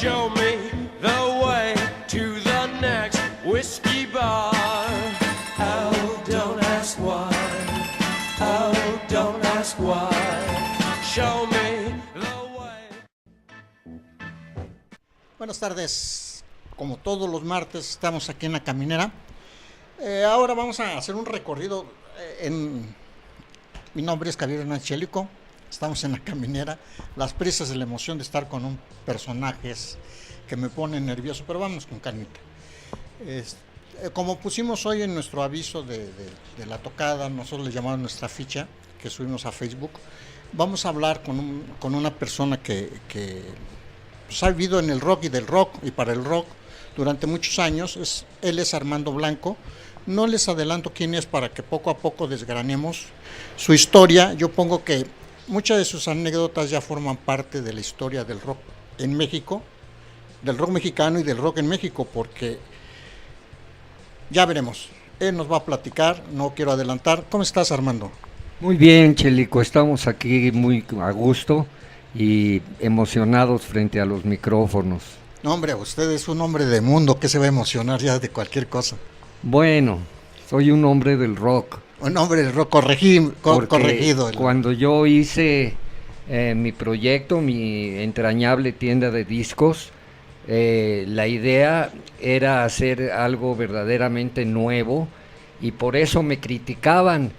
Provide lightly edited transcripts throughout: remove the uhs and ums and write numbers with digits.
show me the way to the next whiskey bar. Oh, don't ask why. Oh, don't ask why. Show me the way. Buenas tardes. Como todos los martes estamos aquí en La Caminera. Ahora vamos a hacer un recorrido. Mi nombre es Javier Hernández Chelico. Estamos en La Caminera. Las prisas y la emoción de estar con un personaje que me pone nervioso, pero vamos con calmita. Como pusimos hoy en nuestro aviso de la tocada, nosotros le llamamos nuestra ficha, que subimos a Facebook, vamos a hablar con una persona que pues, ha vivido en el rock y del rock y para el rock durante muchos años. Él es Armando Blanco. No les adelanto quién es para que poco a poco desgranemos su historia. Yo pongo que muchas de sus anécdotas ya forman parte de la historia del rock en México, del rock mexicano y del rock en México, porque ya veremos. Él nos va a platicar, no quiero adelantar. ¿Cómo estás, Armando? Muy bien, Chelico, estamos aquí muy a gusto y emocionados frente a los micrófonos. No, hombre, usted es un hombre de mundo, que se va a emocionar ya de cualquier cosa. Bueno, soy un hombre del rock. Un hombre del rock corregido. Cuando yo hice mi proyecto, mi entrañable tienda de discos, la idea era hacer algo verdaderamente nuevo y por eso me criticaban,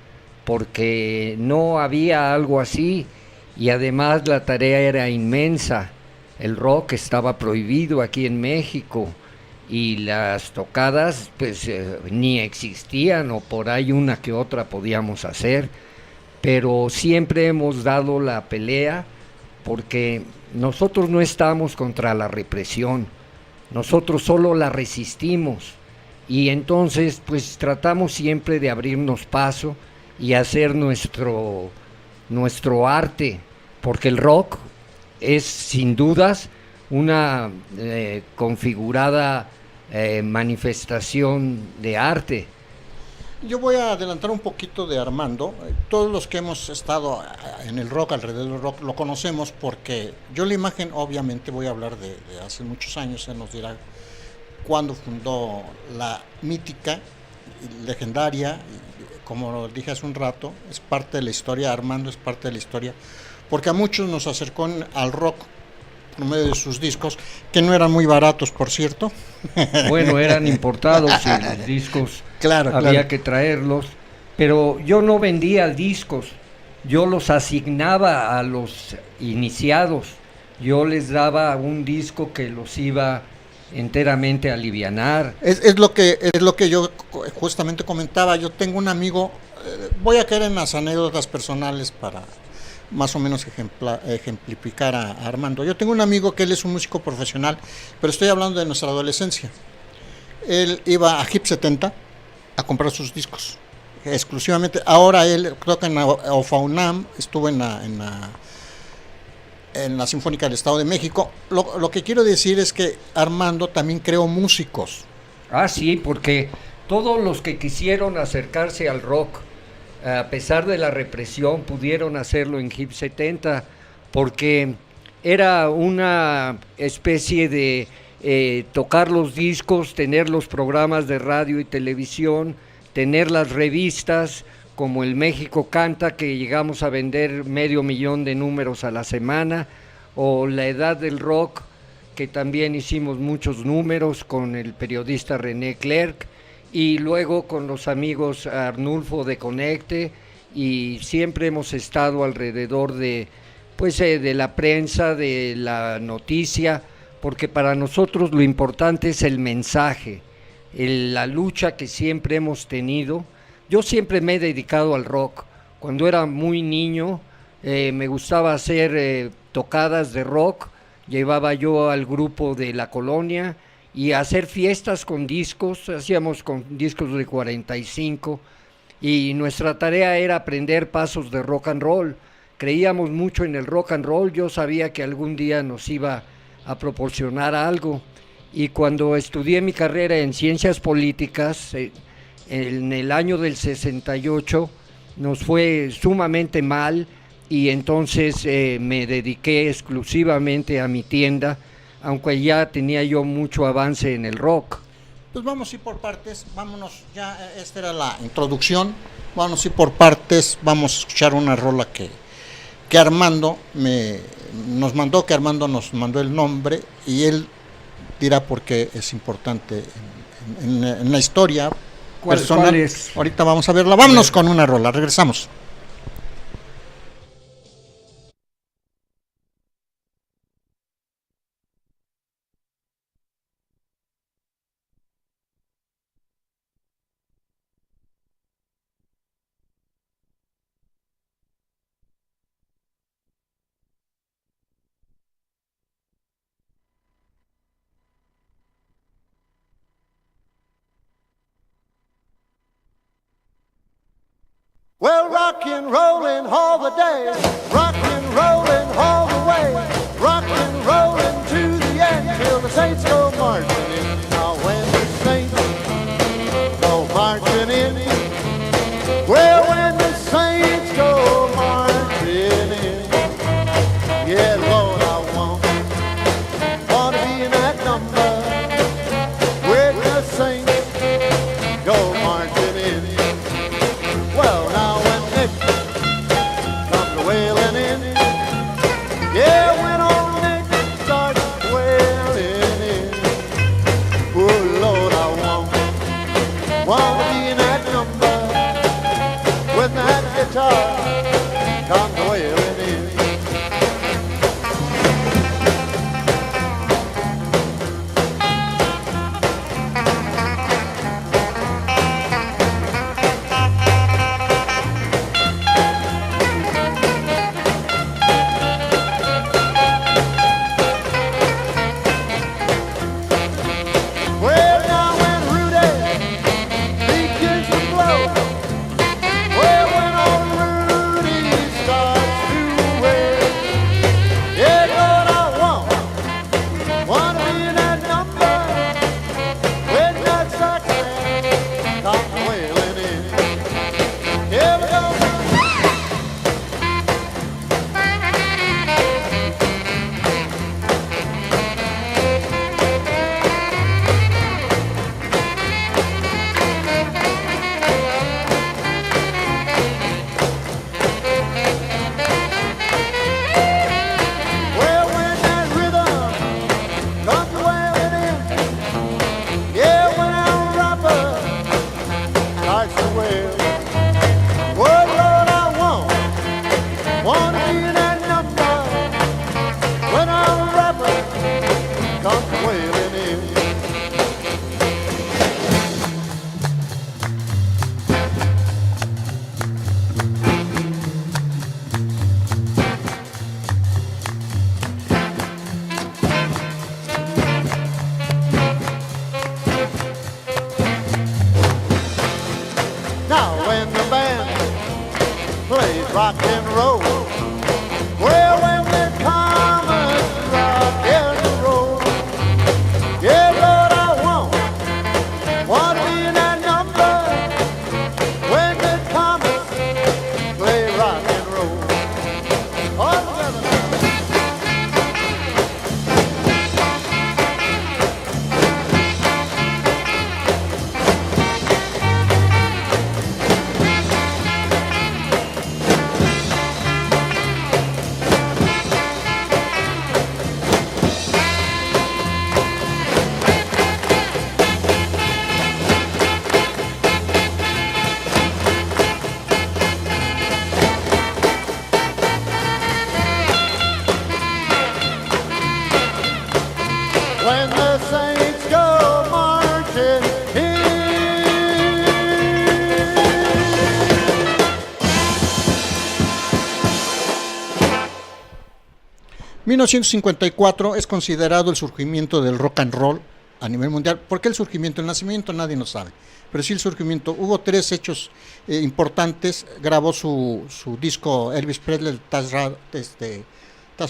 porque no había algo así y además la tarea era inmensa. El rock estaba prohibido aquí en México y las tocadas pues ni existían, o por ahí una que otra podíamos hacer, pero siempre hemos dado la pelea porque nosotros no estamos contra la represión, nosotros solo la resistimos y entonces pues tratamos siempre de abrirnos paso y hacer nuestro arte, porque el rock es sin dudas una configurada manifestación de arte. Yo voy a adelantar un poquito de Armando. Todos los que hemos estado en el rock, alrededor del rock, lo conocemos porque yo la imagen, obviamente voy a hablar de hace muchos años. Él nos dirá cuándo fundó la mítica, legendaria, como lo dije hace un rato, es parte de la historia. Armando es parte de la historia porque a muchos nos acercó al rock por medio de sus discos, que no eran muy baratos, por cierto. Bueno, eran importados y los discos había que traerlos, pero yo no vendía discos, yo los asignaba a los iniciados, yo les daba un disco que los iba enteramente a alivianar. Es lo que yo justamente comentaba. Yo tengo un amigo, voy a caer en las anécdotas personales para más o menos ejemplificar a Armando. Yo tengo un amigo que él es un músico profesional, pero estoy hablando de nuestra adolescencia. Él iba a Hip 70 a comprar sus discos, exclusivamente. Ahora él toca en la OFAUNAM, estuvo en la Sinfónica del Estado de México. Lo que quiero decir es que Armando también creó músicos. Ah, sí, porque todos los que quisieron acercarse al rock, a pesar de la represión, pudieron hacerlo en Hip 70, porque era una especie de tocar los discos, tener los programas de radio y televisión, tener las revistas como el México Canta, que llegamos a vender 500,000 de números a la semana, o La Edad del Rock, que también hicimos muchos números con el periodista René Clerc, y luego con los amigos Arnulfo de Conecte, y siempre hemos estado alrededor de la prensa, de la noticia, porque para nosotros lo importante es el mensaje, la lucha que siempre hemos tenido. Yo siempre me he dedicado al rock. Cuando era muy niño me gustaba hacer tocadas de rock, llevaba yo al grupo de la colonia y hacer fiestas con discos, hacíamos con discos de 45 y nuestra tarea era aprender pasos de rock and roll. Creíamos mucho en el rock and roll, yo sabía que algún día nos iba a proporcionar algo, y cuando estudié mi carrera en ciencias políticas, en el año del 68 nos fue sumamente mal y entonces me dediqué exclusivamente a mi tienda aunque ya tenía yo mucho avance en el rock. Pues vamos a ir por partes, vámonos, ya esta era la introducción, vamos a ir por partes, vamos a escuchar una rola que Armando nos mandó, que Armando nos mandó el nombre y él dirá por qué es importante en la historia personal. ¿Cuál es? Ahorita vamos a verla, vámonos con una rola, regresamos. Well, rockin', rollin' all the day, rockin', rollin' all the way, rockin', rollin' to the end till the saints go marching in. Now when the saints go marching in, well, when the saints go marching in, yeah, Lord, I wanna be in that number where the saints go marching in. Well, now when Nick comes wailing in, yeah, when old Nick starts wailing in, oh Lord, I wanna be in that number when that guitar comes wailing in. Well, now when Rudy begins to blow, well, when old Rudy starts to wail, yeah, Lord, I wanna be in that number when that saxophone comes wailing in. Here we go. Well, when that rhythm comes wailing in, yeah, when our rapper starts to wail, well, Lord, I wanna be in that number when our rapper comes wailing in. Now when the band plays rock and roll, well, when the comets rock and roll, yeah, Lord, I wanna be in that number when the comets play rock and roll. All together now. When the saints go marching in. 1954 es considerado el surgimiento del rock and roll a nivel mundial. ¿Por qué el surgimiento? El nacimiento nadie lo sabe, pero sí el surgimiento. Hubo tres hechos importantes. Grabó su disco Elvis Presley, That's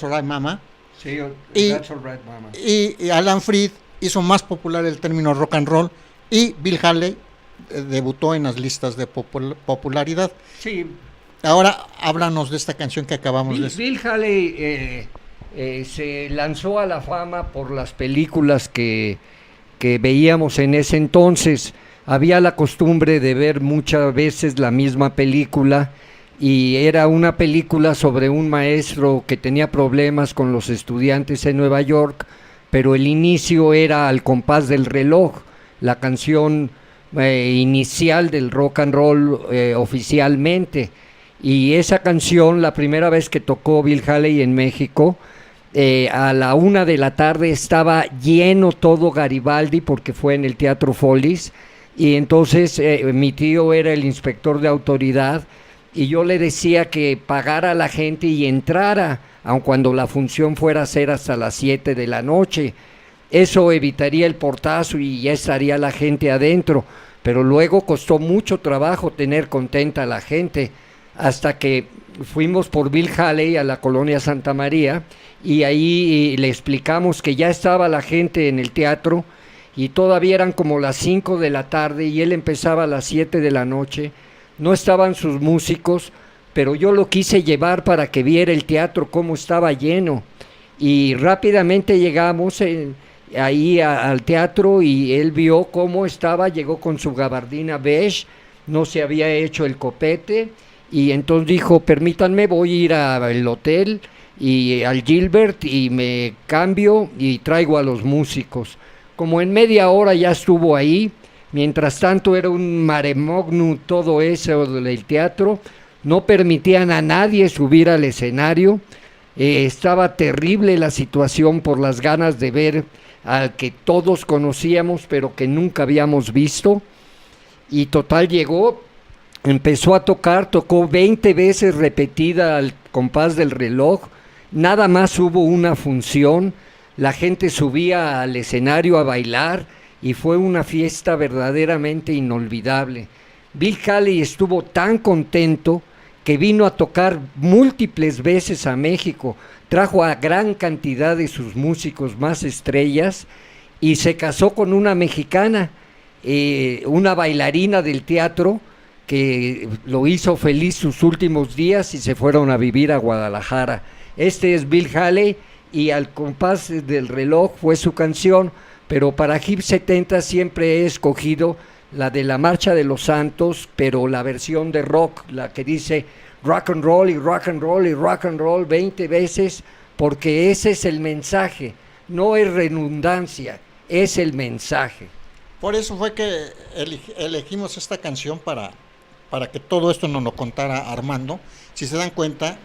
Alright Mama. Sí, Y- That's All Right, Mama. Y Alan Freed hizo más popular el término rock and roll. Y Bill Haley debutó en las listas de popularidad. Sí, Ahora háblanos de esta canción que acabamos de Bill Haley se lanzó a la fama por las películas que veíamos en ese entonces. Había la costumbre de ver muchas veces la misma película, y era una película sobre un maestro que tenía problemas con los estudiantes en Nueva York, pero el inicio era Al compás del reloj, la canción inicial del rock and roll oficialmente. Y esa canción, la primera vez que tocó Bill Haley en México, a la 1 de la tarde estaba lleno todo Garibaldi, porque fue en el Teatro Follies, y entonces mi tío era el inspector de autoridad, y yo le decía que pagara a la gente y entrara, aun cuando la función fuera a ser hasta las 7 de la noche. Eso evitaría el portazo y ya estaría la gente adentro, pero luego costó mucho trabajo tener contenta a la gente, hasta que fuimos por Bill Haley a la colonia Santa María, y ahí le explicamos que ya estaba la gente en el teatro, y todavía eran como las 5 de la tarde, y él empezaba a las 7 de la noche, no estaban sus músicos, pero yo lo quise llevar para que viera el teatro cómo estaba lleno, y rápidamente llegamos ahí al teatro, y él vio cómo estaba, llegó con su gabardina beige, no se había hecho el copete, y entonces dijo: permítanme, voy a ir al hotel y al Gilbert y me cambio y traigo a los músicos. Como en media hora ya estuvo ahí. Mientras tanto era un maremognum todo eso del teatro, no permitían a nadie subir al escenario, estaba terrible la situación por las ganas de ver al que todos conocíamos pero que nunca habíamos visto. Y total, llegó, empezó a tocar, tocó 20 veces repetida Al compás del reloj, nada más hubo una función, la gente subía al escenario a bailar, y fue una fiesta verdaderamente inolvidable. Bill Haley estuvo tan contento que vino a tocar múltiples veces a México, trajo a gran cantidad de sus músicos más estrellas, y se casó con una mexicana, una bailarina del teatro, que lo hizo feliz sus últimos días, y se fueron a vivir a Guadalajara. Este es Bill Haley, y Al compás del reloj fue su canción, pero para Hip 70 siempre he escogido la de la Marcha de los Santos, pero la versión de rock, la que dice rock and roll y rock and roll y rock and roll 20 veces, porque ese es el mensaje, no es redundancia, es el mensaje. Por eso fue que elegimos esta canción para que todo esto nos lo contara Armando. Si se dan cuenta,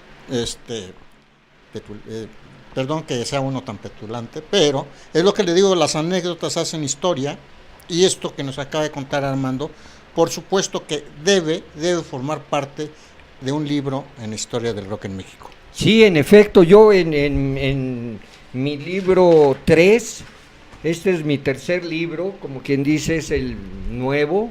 perdón que sea uno tan petulante, pero es lo que le digo, las anécdotas hacen historia, y esto que nos acaba de contar Armando, por supuesto que debe formar parte de un libro en la historia del rock en México. Sí, en efecto, yo en mi libro 3, este es mi tercer libro, como quien dice, es el nuevo,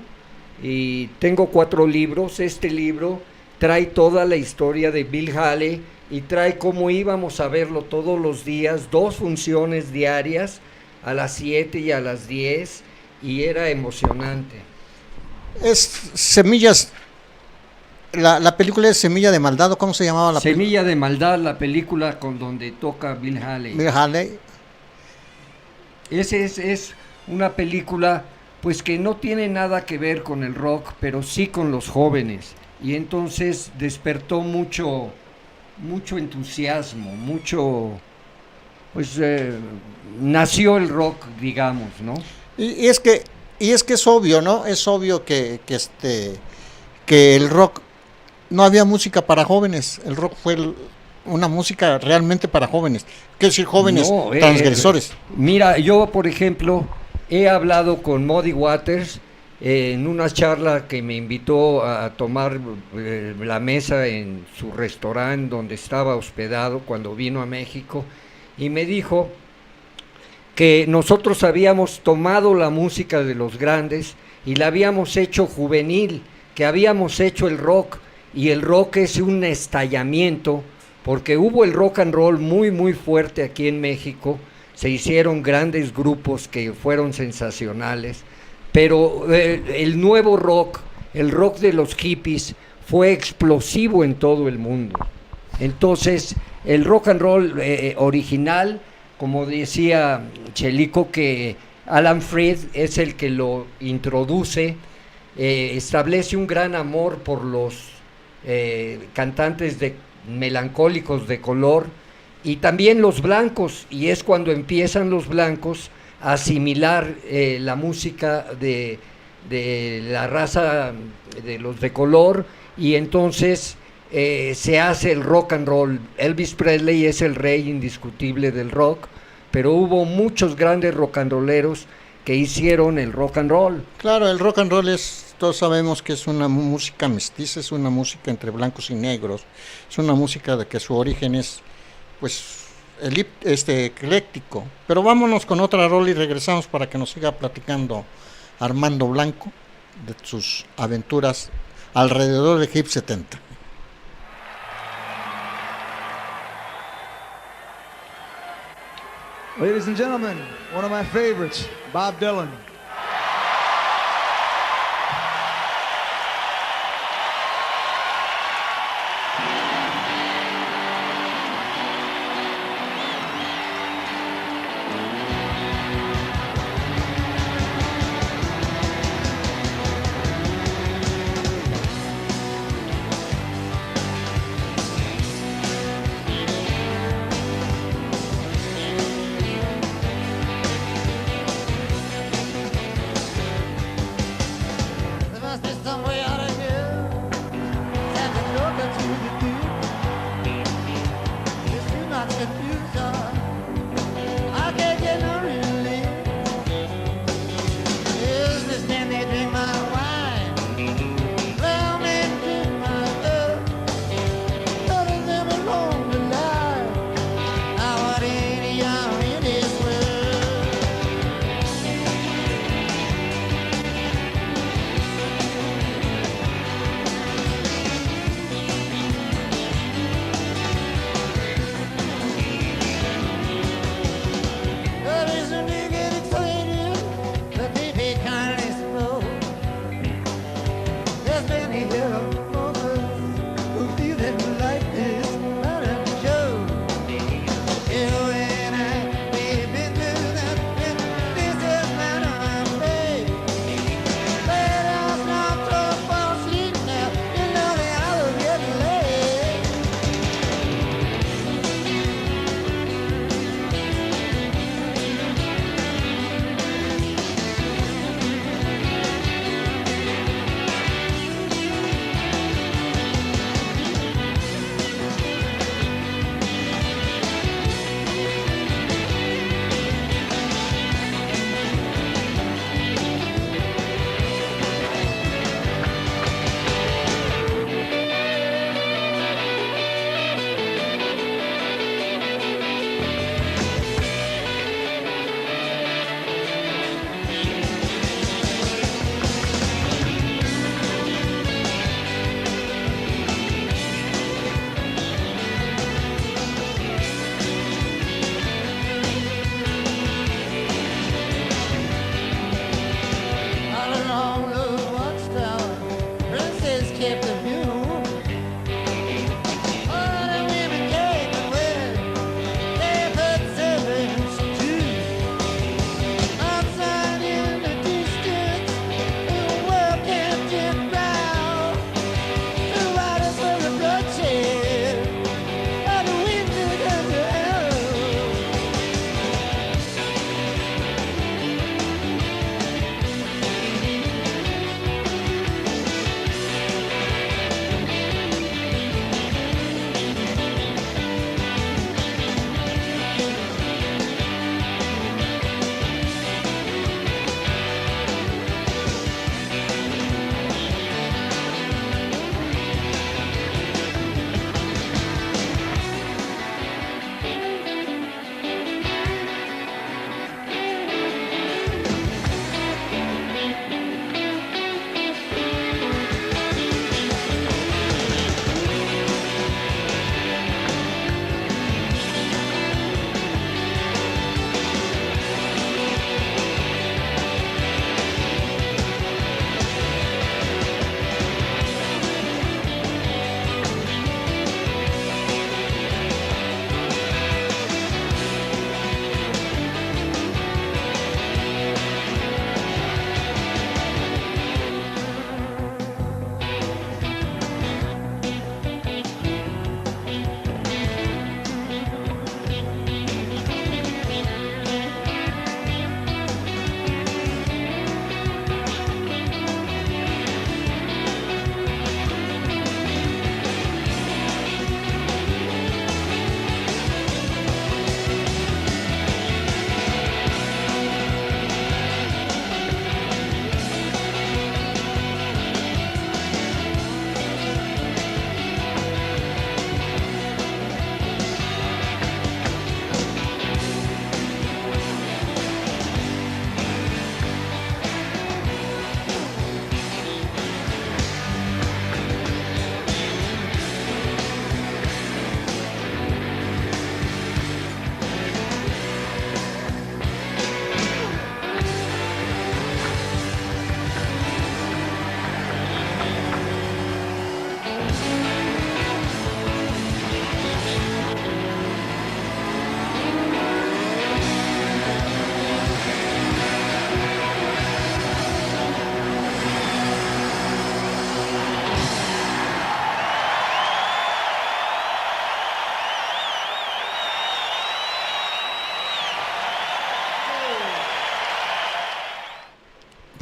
y tengo 4 libros. Este libro trae toda la historia de Bill Haley, y trae cómo íbamos a verlo todos los días, 2 funciones diarias, a las 7 y a las 10, y era emocionante. Es Semillas, la película es Semilla de Maldad, ¿o cómo se llamaba la película? Semilla de Maldad, la película con donde toca Bill Haley. Bill Haley. Ese es una película pues que no tiene nada que ver con el rock, pero sí con los jóvenes, y entonces despertó mucho entusiasmo, nació el rock, digamos, ¿no? Y es que es obvio, ¿no? Es obvio que el rock, no había música para jóvenes, el rock fue una música realmente para jóvenes, quiero decir jóvenes transgresores. Mira, yo por ejemplo he hablado con Muddy Waters en una charla que me invitó a tomar la mesa en su restaurante donde estaba hospedado cuando vino a México, y me dijo que nosotros habíamos tomado la música de los grandes y la habíamos hecho juvenil, que habíamos hecho el rock, y el rock es un estallamiento, porque hubo el rock and roll muy muy fuerte aquí en México, se hicieron grandes grupos que fueron sensacionales, pero el nuevo rock, el rock de los hippies, fue explosivo en todo el mundo. Entonces, el rock and roll original, como decía Chelico, que Alan Freed es el que lo introduce, establece un gran amor por los cantantes melancólicos de color y también los blancos, y es cuando empiezan los blancos a asimilar la música de la raza de los de color, y entonces se hace el rock and roll. Elvis Presley es el rey indiscutible del rock, pero hubo muchos grandes rock and rolleros que hicieron el rock and roll. Claro, el rock and roll todos sabemos que es una música mestiza, es una música entre blancos y negros, es una música de que su origen es, pues, ecléctico. Pero vámonos con otra rola y regresamos para que nos siga platicando Armando Blanco de sus aventuras alrededor de Hip 70. Ladies and gentlemen, one of my favorites, Bob Dylan.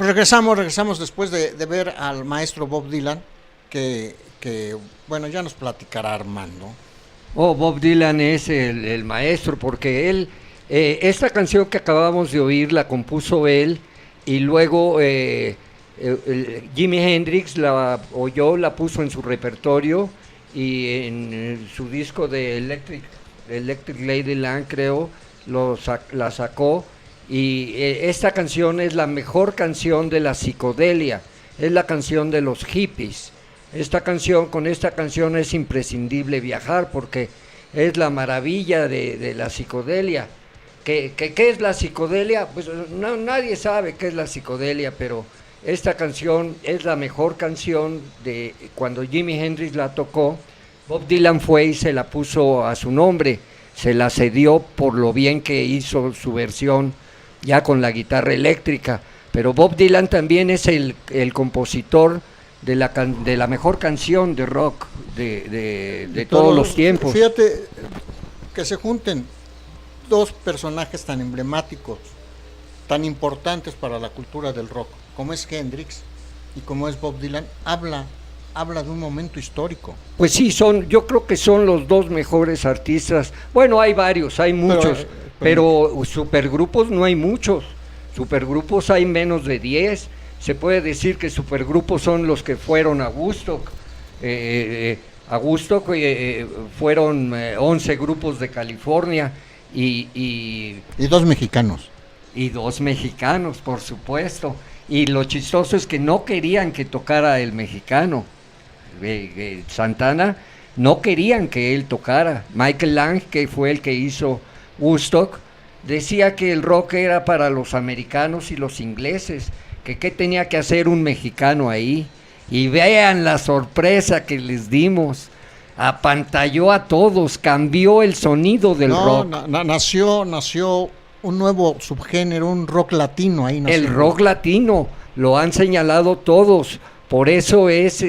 Pues regresamos después de ver al maestro Bob Dylan, que bueno, ya nos platicará Armando. Oh, Bob Dylan es el maestro, porque él, esta canción que acabamos de oír la compuso él, y luego Jimi Hendrix la oyó, la puso en su repertorio, y en su disco de Electric Ladyland, creo, la sacó, y esta canción es la mejor canción de la psicodelia, es la canción de los hippies. Con esta canción es imprescindible viajar, porque es la maravilla de la psicodelia. ¿Qué es la psicodelia? Pues nadie sabe qué es la psicodelia, pero esta canción es la mejor canción de cuando Jimi Hendrix la tocó. Bob Dylan fue y se la puso a su nombre, se la cedió por lo bien que hizo su versión ya con la guitarra eléctrica, pero Bob Dylan también es el compositor de la mejor canción de rock de todos los tiempos. Fíjate que se junten dos personajes tan emblemáticos, tan importantes para la cultura del rock, como es Hendrix y como es Bob Dylan, habla de un momento histórico. Pues sí, yo creo que son los dos mejores artistas. Bueno, hay varios, hay muchos, pero supergrupos no hay muchos. Supergrupos hay menos de 10. Se puede decir que supergrupos son los que fueron a Woodstock. Fueron 11 grupos de California y dos mexicanos. Y 2 mexicanos, por supuesto. Y lo chistoso es que no querían que tocara el mexicano. Santana, no querían que él tocara. Michael Lang, que fue el que hizo Woodstock, decía que el rock era para los americanos y los ingleses, que qué tenía que hacer un mexicano ahí. Y vean la sorpresa que les dimos, apantalló a todos, cambió el sonido del rock. Nació un nuevo subgénero, un rock latino ahí. El rock latino, lo han señalado todos, por eso es,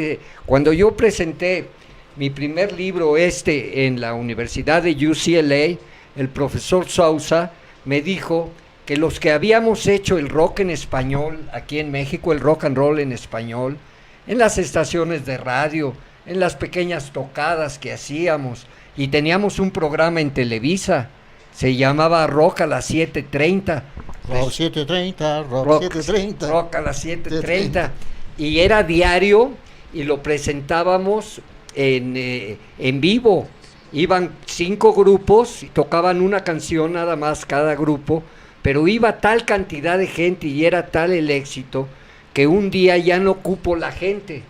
cuando yo presenté mi primer libro en la Universidad de UCLA, el profesor Sousa me dijo que los que habíamos hecho el rock en español, aquí en México, el rock and roll en español, en las estaciones de radio, en las pequeñas tocadas que hacíamos, y teníamos un programa en Televisa, se llamaba Rock a las 7:30. Rock 7:30, Rock 7:30. Rock a las 7:30. Y era diario, y lo presentábamos en vivo. Iban 5 grupos y tocaban una canción nada más cada grupo, pero iba tal cantidad de gente y era tal el éxito que un día ya no cupo la gente.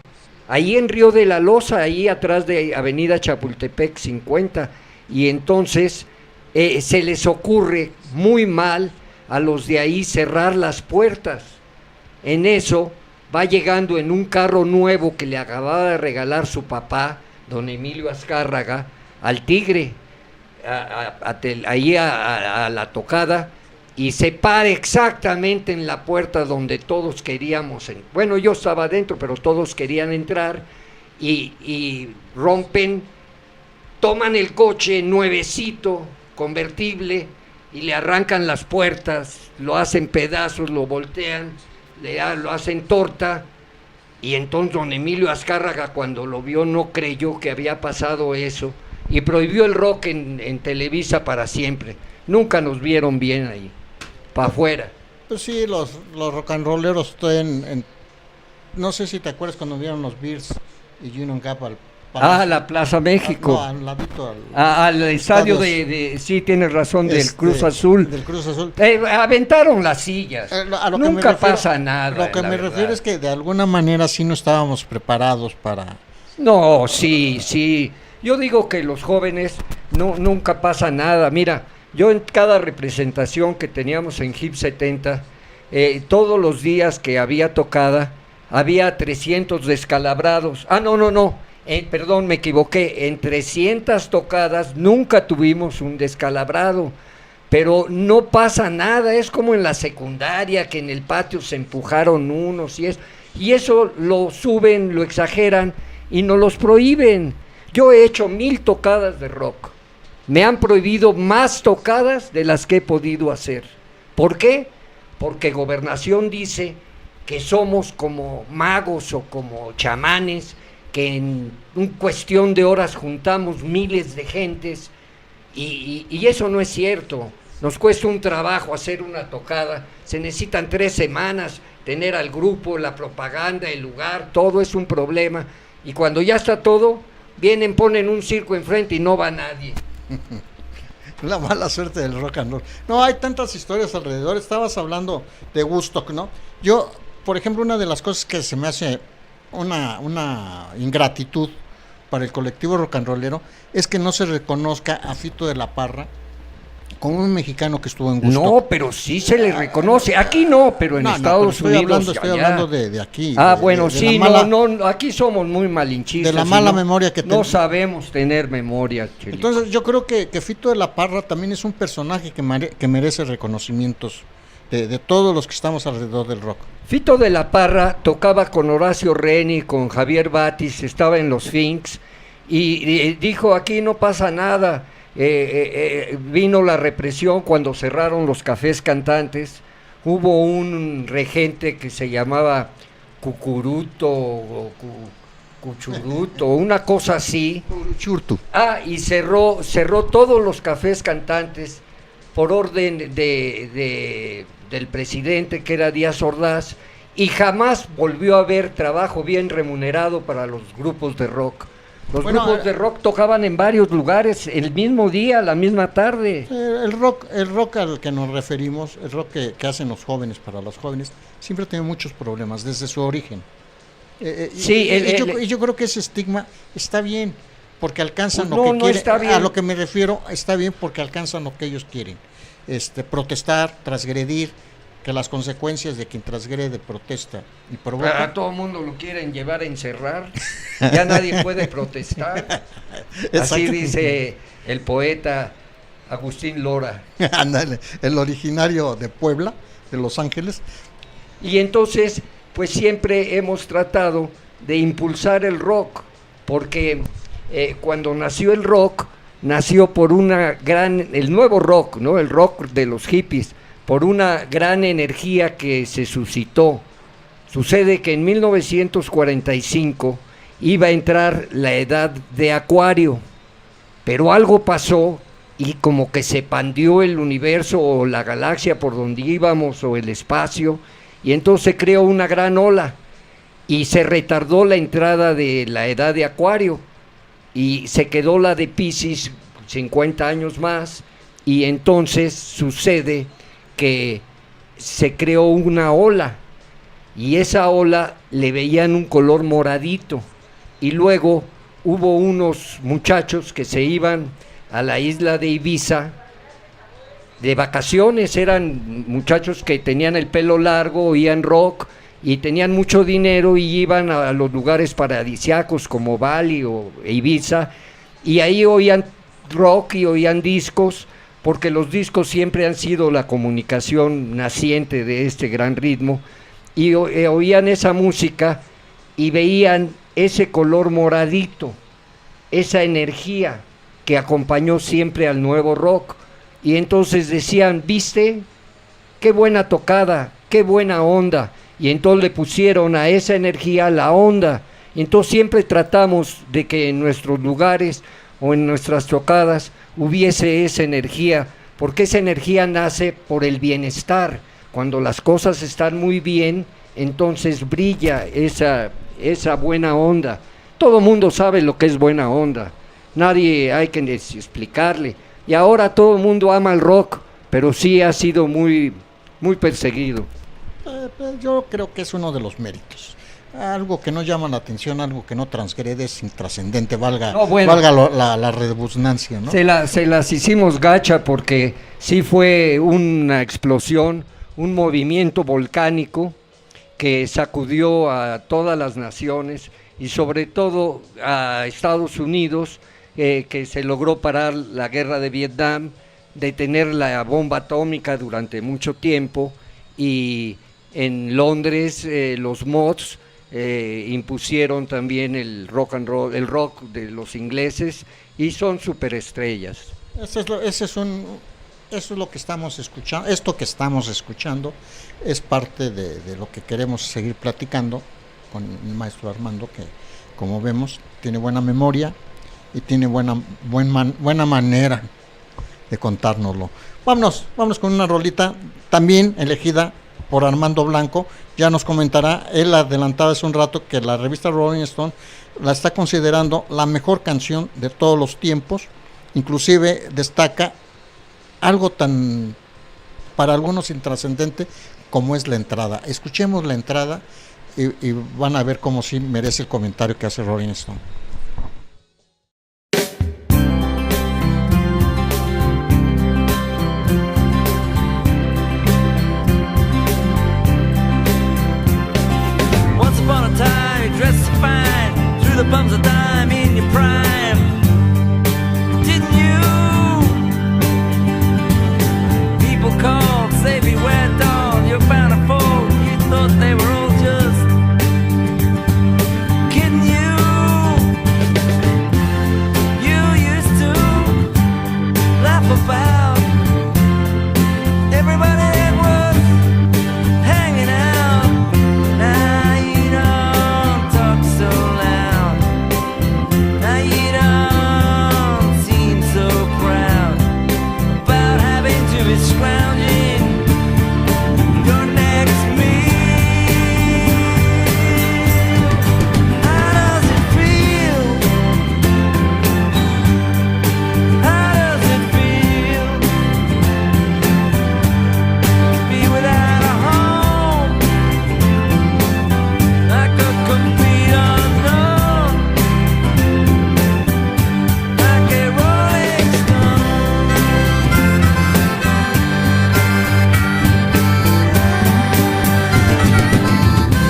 Ahí en Río de la Loza, ahí atrás de Avenida Chapultepec 50, y entonces se les ocurre muy mal a los de ahí cerrar las puertas. En eso va llegando en un carro nuevo que le acababa de regalar su papá, don Emilio Azcárraga, al Tigre, ahí a la tocada, y se para exactamente en la puerta donde todos queríamos, bueno, yo estaba adentro, pero todos querían entrar, y rompen, toman el coche nuevecito, convertible, y le arrancan las puertas, lo hacen pedazos, lo voltean, lo hacen torta, y entonces don Emilio Azcárraga, cuando lo vio, no creyó que había pasado eso, y prohibió el rock en Televisa para siempre. Nunca nos vieron bien ahí, para afuera. Pues sí, los rock and rolleros están no sé si te acuerdas cuando vieron los Bears y Union Gap al la Plaza México. Al ladito al estadio sí, tienes razón, del Cruz Azul. Del Cruz Azul. Aventaron las sillas. Nunca pasa nada. Lo que me refiero es que de alguna manera sí no estábamos preparados para... No, sí. Yo digo que los jóvenes nunca pasa nada. Mira, yo en cada representación que teníamos en Hip 70, todos los días que había tocada, había 300 descalabrados. No. Perdón, me equivoqué, en 300 tocadas nunca tuvimos un descalabrado, pero no pasa nada, es como en la secundaria, que en el patio se empujaron unos y eso lo suben, lo exageran y nos los prohíben. Yo he hecho 1000 tocadas de rock, me han prohibido más tocadas de las que he podido hacer. ¿Por qué? Porque Gobernación dice que somos como magos o como chamanes, que en cuestión de horas juntamos miles de gentes, y eso no es cierto. Nos cuesta un trabajo hacer una tocada, se necesitan 3 semanas, tener al grupo, la propaganda, el lugar, todo es un problema, y cuando ya está todo, vienen, ponen un circo enfrente y no va nadie. La mala suerte del rock and roll. No, hay tantas historias alrededor. Estabas hablando de Woodstock, ¿no? Yo, por ejemplo, una de las cosas que se me hace una ingratitud para el colectivo rock and rollero es que no se reconozca a Fito de la Parra como un mexicano que estuvo en Woodstock. No, pero sí se le reconoce. Aquí no, pero en Estados Unidos. Estoy hablando de aquí. Bueno, sí, no, aquí somos muy malinchistas. De la mala memoria que tenemos. No sabemos tener memoria, Chelito. Entonces, yo creo que Fito de la Parra también es un personaje que merece reconocimientos de todos los que estamos alrededor del rock. Fito de la Parra tocaba con Horacio Reni, con Javier Batis, estaba en los Finks, y dijo: aquí no pasa nada. Vino la represión cuando cerraron los cafés cantantes. Hubo un regente que se llamaba Cucuruto o Cuchuruto, una cosa así. Churtu. Y cerró todos los cafés cantantes por orden del presidente, que era Díaz Ordaz, y jamás volvió a haber trabajo bien remunerado para los grupos de rock. Los grupos de rock tocaban en varios lugares el mismo día, la misma tarde. El rock al que nos referimos, el rock que hacen los jóvenes para los jóvenes, siempre tiene muchos problemas desde su origen. Yo creo que ese estigma está bien, porque alcanzan lo que quieren. A lo que me refiero, está bien porque alcanzan lo que ellos quieren. Protestar, transgredir, que las consecuencias de quien transgrede, protesta y provoca. A todo el mundo lo quieren llevar a encerrar, ya nadie puede protestar. Así dice el poeta Agustín Lora. Ándale, el originario de Puebla, de Los Ángeles. Y entonces, pues siempre hemos tratado de impulsar el rock, porque cuando nació el rock, nació por el nuevo rock, ¿no? El rock de los hippies, por una gran energía que se suscitó. Sucede que en 1945 iba a entrar la edad de Acuario, pero algo pasó y como que se pandió el universo o la galaxia por donde íbamos o el espacio, y entonces se creó una gran ola y se retardó la entrada de la edad de Acuario y se quedó la de Piscis 50 años más, y entonces sucede que se creó una ola, y esa ola le veían un color moradito, y luego hubo unos muchachos que se iban a la isla de Ibiza de vacaciones, eran muchachos que tenían el pelo largo, oían rock y tenían mucho dinero, y iban a los lugares paradisíacos como Bali o Ibiza, y ahí oían rock y oían discos, porque los discos siempre han sido la comunicación naciente de este gran ritmo, y oían esa música y veían ese color moradito, esa energía que acompañó siempre al nuevo rock, y entonces decían: ¿viste? ¡Qué buena tocada! ¡Qué buena onda! Y entonces le pusieron a esa energía la onda, y entonces siempre tratamos de que en nuestros lugares o en nuestras tocadas hubiese esa energía, porque esa energía nace por el bienestar. Cuando las cosas están muy bien, entonces brilla esa buena onda. Todo mundo sabe lo que es buena onda, nadie hay que explicarle, y ahora todo el mundo ama el rock, pero sí ha sido muy, muy perseguido. Yo creo que es uno de los méritos. Algo que no llama la atención, algo que no transgrede, es intrascendente, valga la redundancia, ¿no? Se las hicimos gacha, porque sí fue una explosión, un movimiento volcánico que sacudió a todas las naciones y sobre todo a Estados Unidos, que se logró parar la guerra de Vietnam, detener la bomba atómica durante mucho tiempo, y en Londres los mods impusieron también el rock and roll, el rock de los ingleses, y son superestrellas. Ese es Eso es lo que estamos escuchando. Esto que estamos escuchando es parte de lo que queremos seguir platicando con el maestro Armando, que como vemos tiene buena memoria y tiene buena manera de contárnoslo. Vámonos con una rolita también elegida por Armando Blanco. Ya nos comentará, él adelantaba hace un rato que la revista Rolling Stone la está considerando la mejor canción de todos los tiempos. Inclusive destaca algo tan para algunos intrascendente como es la entrada. Escuchemos la entrada y van a ver cómo sí merece el comentario que hace Rolling Stone. Once upon a time, you dressed so fine, threw the bums a dime in your prime. Didn't you? People called, say beware dog, you're bound to fall. You thought they were all just kidding you. You used to laugh about everybody that was hanging out. Now you don't talk so loud. Now you don't seem so proud about having to be scrounging your next meal. How does it feel? How does it feel to be without a home, like a complete unknown, like a rolling stone?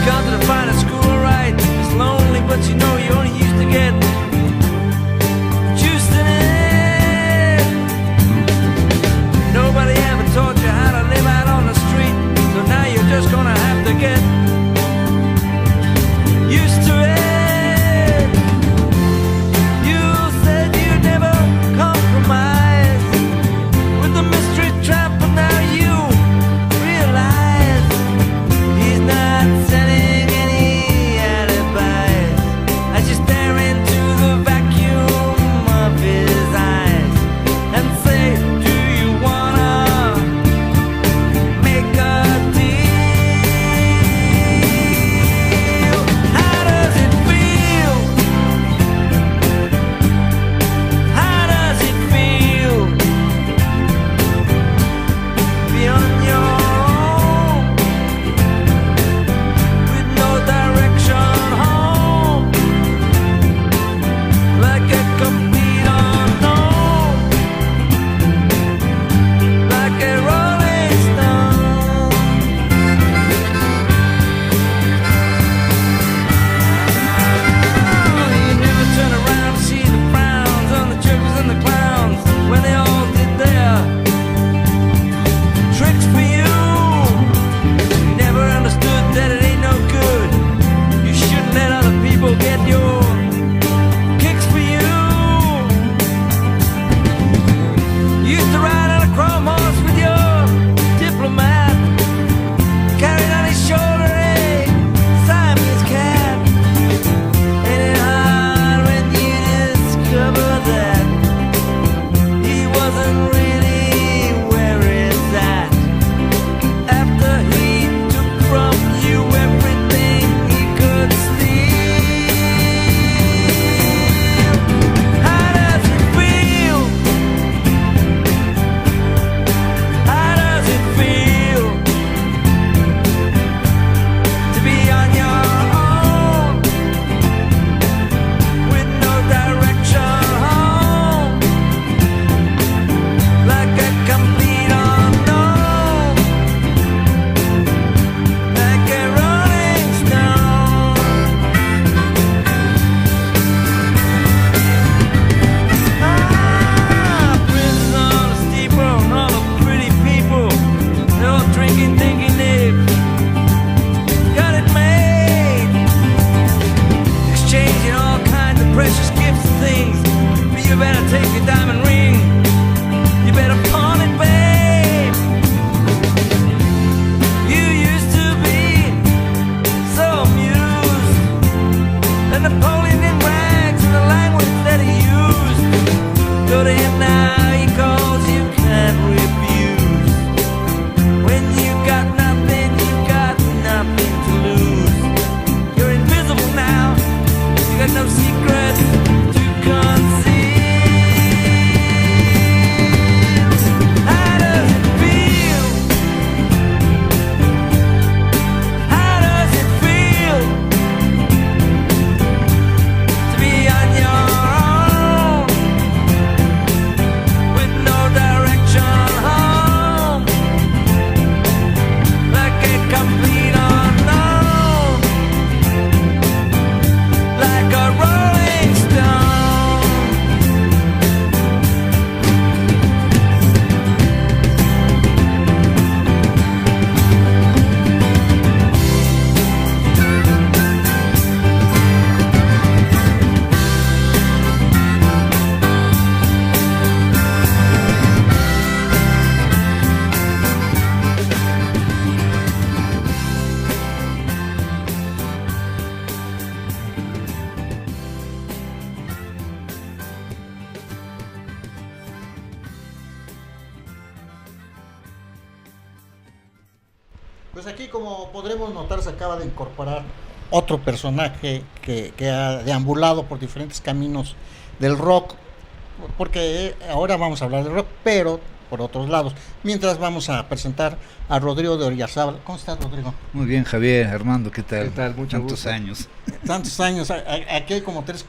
Gone to the finest school, right? It's lonely, but you know you only used to get juiced in it. Nobody ever taught you how to live out on the street, so now you're just gonna have to get used to it. You said you'd never compromise with the mystery trap, but now you realize he's not selling any alibis. As you stare into the vacuum of his eyes and say, do you wanna make a deal? How does it feel? How does it feel? Be on your own with no direction home, like a complete unknown, like a rolling stone. You never turn around to see the frowns on the jokers and the clowns when they all did their tricks for you. You never understood that it ain't no good. You shouldn't let other people get your kicks for you. You used to ride on a chrome horse with your diplomat, carried on his shoulder a Siamese cat. Ain't it hard when you discover that he wasn't really where it's at? After he took from you everything he could steal. How does it feel? How does it feel to be on your own with no direction home, like a complete unknown, like a rolling stone? Prisons on a steep road, and all the pretty people, they're all drinking, thinking they've got it made, exchanging all kinds of precious gifts and things. But you better take your diamond ring, you better pawn it, babe. Pues aquí, como podremos notar, se acaba de incorporar otro personaje que ha deambulado por diferentes caminos del rock, porque ahora vamos a hablar del rock, pero por otros lados. Mientras vamos a presentar a Rodrigo de Oyarzábal. ¿Cómo estás, Rodrigo? Muy bien, Javier, Armando, ¿qué tal? ¿Qué tal? Mucho Tantos gusto. años. Tantos años, aquí hay como tres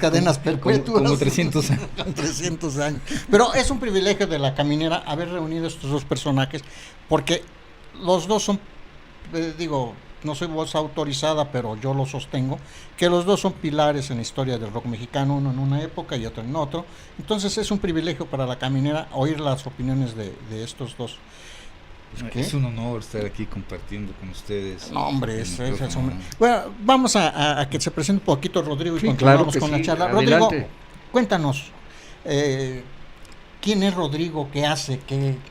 cadenas perpetuas. Como 300 años. 300 años. Pero es un privilegio de La Caminera haber reunido estos dos personajes, porque los dos son, digo, no soy voz autorizada, pero yo lo sostengo, que los dos son pilares en la historia del rock mexicano, uno en una época y otro en otro. Entonces es un privilegio para La Caminera oír las opiniones de estos dos. ¿Qué? Es un honor estar aquí compartiendo con ustedes. No, hombre, el es micrófono, un... Bueno, vamos a que se presente un poquito Rodrigo y Sí, continuamos claro que con la sí, charla. adelante. Rodrigo, cuéntanos, ¿quién es Rodrigo? ¿Qué hace?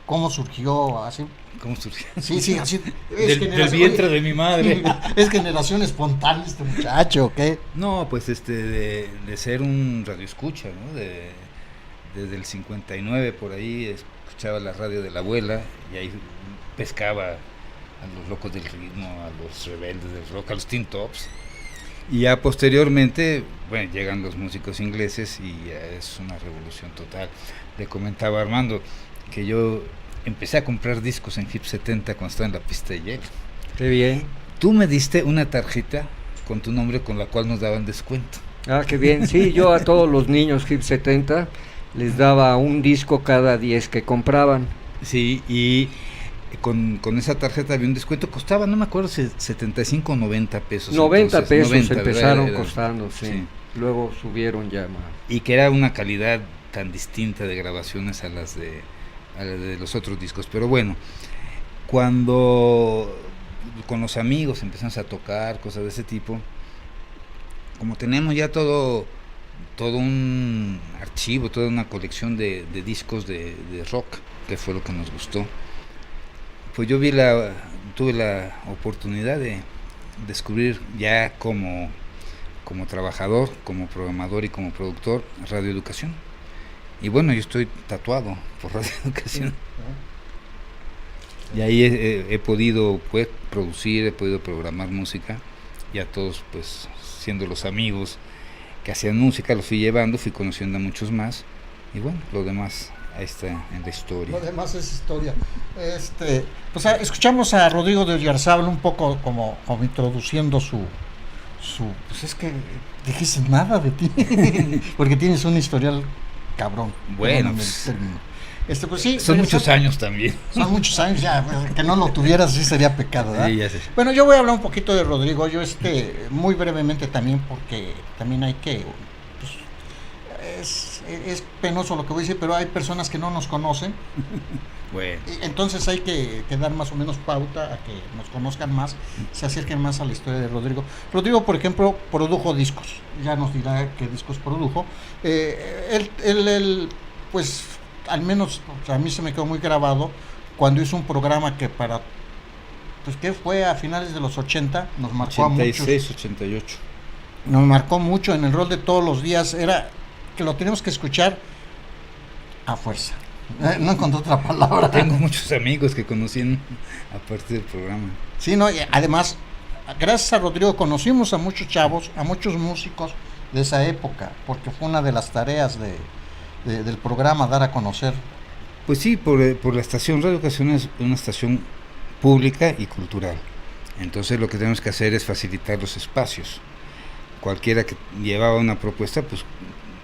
¿Cómo surgió? Así. ¿Cómo surgió? Sí, así. Del vientre de mi madre. Es generación espontánea este muchacho, ¿qué? No, pues de ser un radioescucha, ¿no? Desde el 59 por ahí escuchaba la radio de la abuela y ahí pescaba a los locos del ritmo, a los rebeldes del rock, a los Teen Tops. Y ya posteriormente, bueno, llegan los músicos ingleses y ya es una revolución total. Le comentaba a Armando que yo empecé a comprar discos en Hip 70 cuando estaba en la pista de hielo. Qué bien. Tú me diste una tarjeta con tu nombre con la cual nos daban descuento. Ah, qué bien. Sí, yo a todos los niños Hip 70 les daba un disco cada 10 que compraban. Sí, y con esa tarjeta había un descuento, costaba, no me acuerdo si 75 o 90 pesos. 90 entonces, pesos 90, empezaron era, costando, sí. sí. Luego subieron ya más. Y que era una calidad tan distinta de grabaciones a las de los otros discos. Pero bueno, cuando con los amigos empezamos a tocar cosas de ese tipo, como tenemos ya todo un archivo, toda una colección de discos de rock, que fue lo que nos gustó, pues yo tuve la oportunidad de descubrir ya como trabajador, como programador y como productor, radioeducación. Y bueno, yo estoy tatuado por radioeducación. Y ahí he podido pues producir, he podido programar música, y a todos pues siendo los amigos que hacían música, los fui llevando, fui conociendo a muchos más, y bueno, lo demás ahí está en la historia. Lo demás es historia. Pues escuchamos a Rodrigo de Oyarzábal un poco como introduciendo su pues es que dijiste nada de ti, porque tienes un historial cabrón. Bueno, Perdóname pues, el término. Pues sí, son muchos años también. Son muchos años ya, que no lo tuvieras sí sería pecado, ¿verdad? Sí, ya sé. Bueno, yo voy a hablar un poquito de Rodrigo, yo muy brevemente también, porque también hay que, pues, es penoso lo que voy a decir, pero hay personas que no nos conocen, Bueno, y entonces hay que dar más o menos pauta a que nos conozcan más, se acerquen más a la historia de Rodrigo. Rodrigo, por ejemplo, produjo discos, ya nos dirá qué discos produjo. Él, pues, al menos a mí se me quedó muy grabado cuando hizo un programa que pues que fue a finales de los 80, nos marcó 86, a muchos. 88. Nos marcó mucho en el rol de todos los días, era que lo tenemos que escuchar a fuerza. No encontré otra palabra. Tengo muchos amigos que conocí a partir del programa. Sí, no, y además, gracias a Rodrigo conocimos a muchos chavos, a muchos músicos de esa época, porque fue una de las tareas del programa, dar a conocer. Pues sí, por la estación Radio Educación es una estación pública y cultural. Entonces lo que tenemos que hacer es facilitar los espacios. Cualquiera que llevaba una propuesta, pues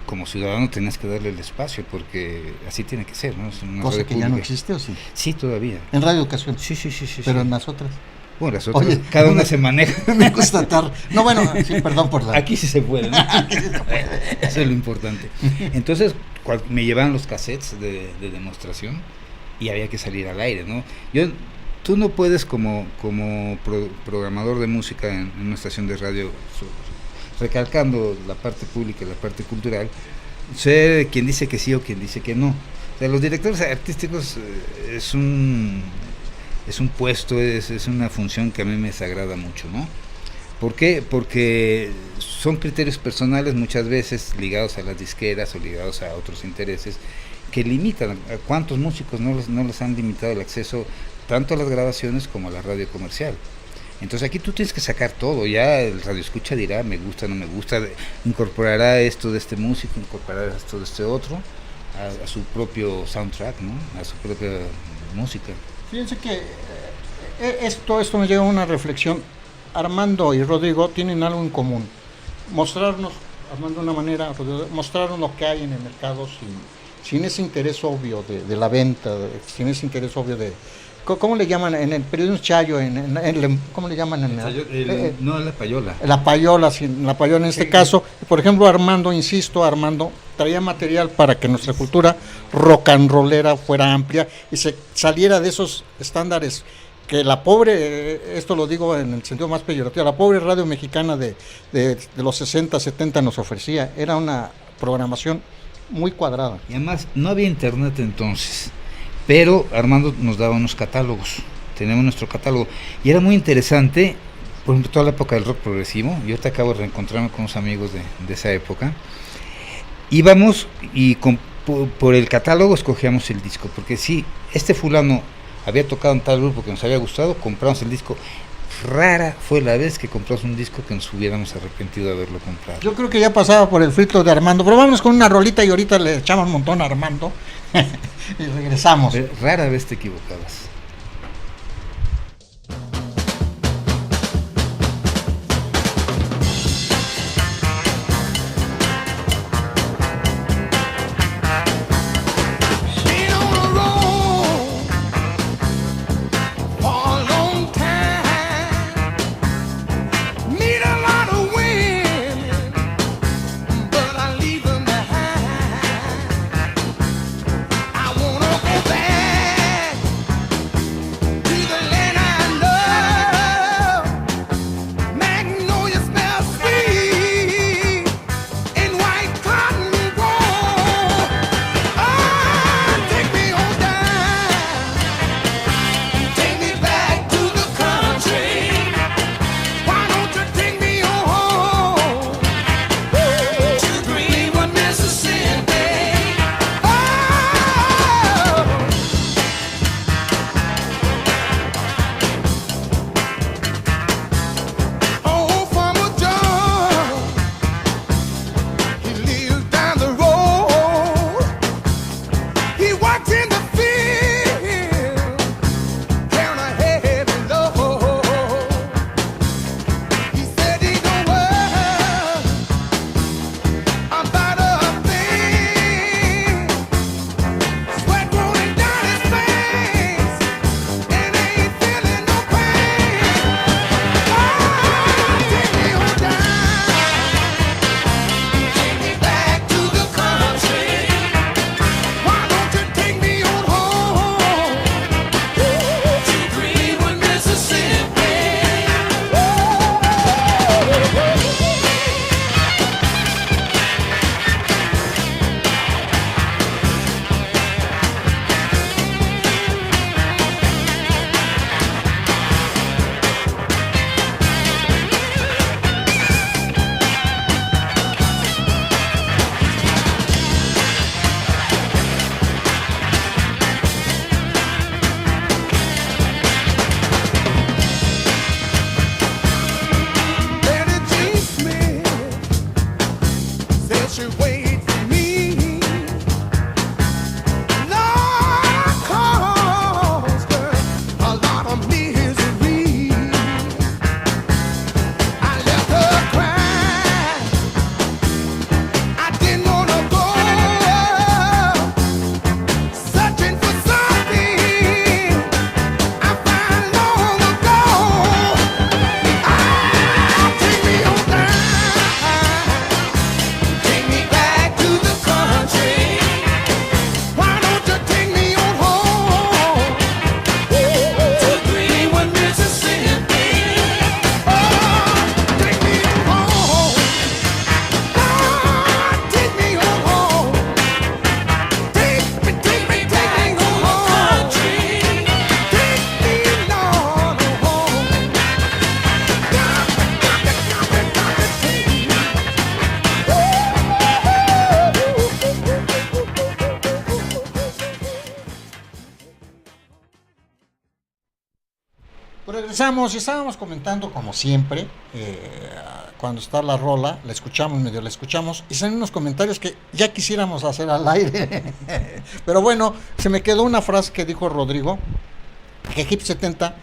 como ciudadano tenías que darle el espacio, porque así tiene que ser, ¿no? Es una Cosa radio que ya no pública. existe, ¿o sí? Sí, todavía. En Radio Educación. Sí. Pero sí. en las otras. Bueno, las otras, Oye, cada una se maneja. Me gusta estar. No, bueno, sí, perdón por la. Aquí sí se puede, ¿no? Eso es lo importante. Entonces, me llevaban los cassettes de demostración y había que salir al aire, ¿no? Tú no puedes como programador de música en una estación de radio, recalcando la parte pública y la parte cultural, ser quien dice que sí o quien dice que no. O sea, los directores artísticos es un puesto, es una función que a mí me desagrada mucho, ¿no? ¿Por qué? Porque son criterios personales muchas veces ligados a las disqueras o ligados a otros intereses que limitan. ¿A cuántos músicos no les han limitado el acceso tanto a las grabaciones como a la radio comercial. Entonces aquí tú tienes que sacar todo, ya el radioescucha dirá me gusta, no me gusta, incorporará esto de este músico, incorporará esto de este otro, a su propio soundtrack, ¿no? A su propia música. Fíjense que esto me lleva a una reflexión. Armando y Rodrigo tienen algo en común. Mostrarnos, Armando de una manera, Rodrigo, mostrarnos lo que hay en el mercado sin ese interés obvio de la venta, sin ese interés obvio de... ¿Cómo le llaman en el periodismo chayo? ¿Cómo le llaman? No, la payola. La payola, en este caso. Por ejemplo, Armando traía material para que nuestra cultura rock and rollera fuera amplia y se saliera de esos estándares que la pobre, esto lo digo en el sentido más peyorativo, la pobre radio mexicana de los 60, 70 nos ofrecía. Era una programación muy cuadrada. Y además no había internet entonces, pero Armando nos daba unos catálogos, teníamos nuestro catálogo y era muy interesante. Por ejemplo, toda la época del rock progresivo, yo te acabo de reencontrarme con unos amigos de esa época, íbamos y por el catálogo escogíamos el disco, porque si este fulano había tocado en tal grupo que nos había gustado, compramos el disco. Rara fue la vez que compramos un disco que nos hubiéramos arrepentido de haberlo comprado. Yo creo que ya pasaba por el filtro de Armando, pero vámonos con una rolita y ahorita le echamos un montón a Armando y regresamos. Rara vez te equivocabas. I wanna go back Regresamos y estábamos comentando como siempre, cuando está la rola, la escuchamos y salen unos comentarios que ya quisiéramos hacer al aire. Pero bueno, se me quedó una frase que dijo Rodrigo, que Hip 70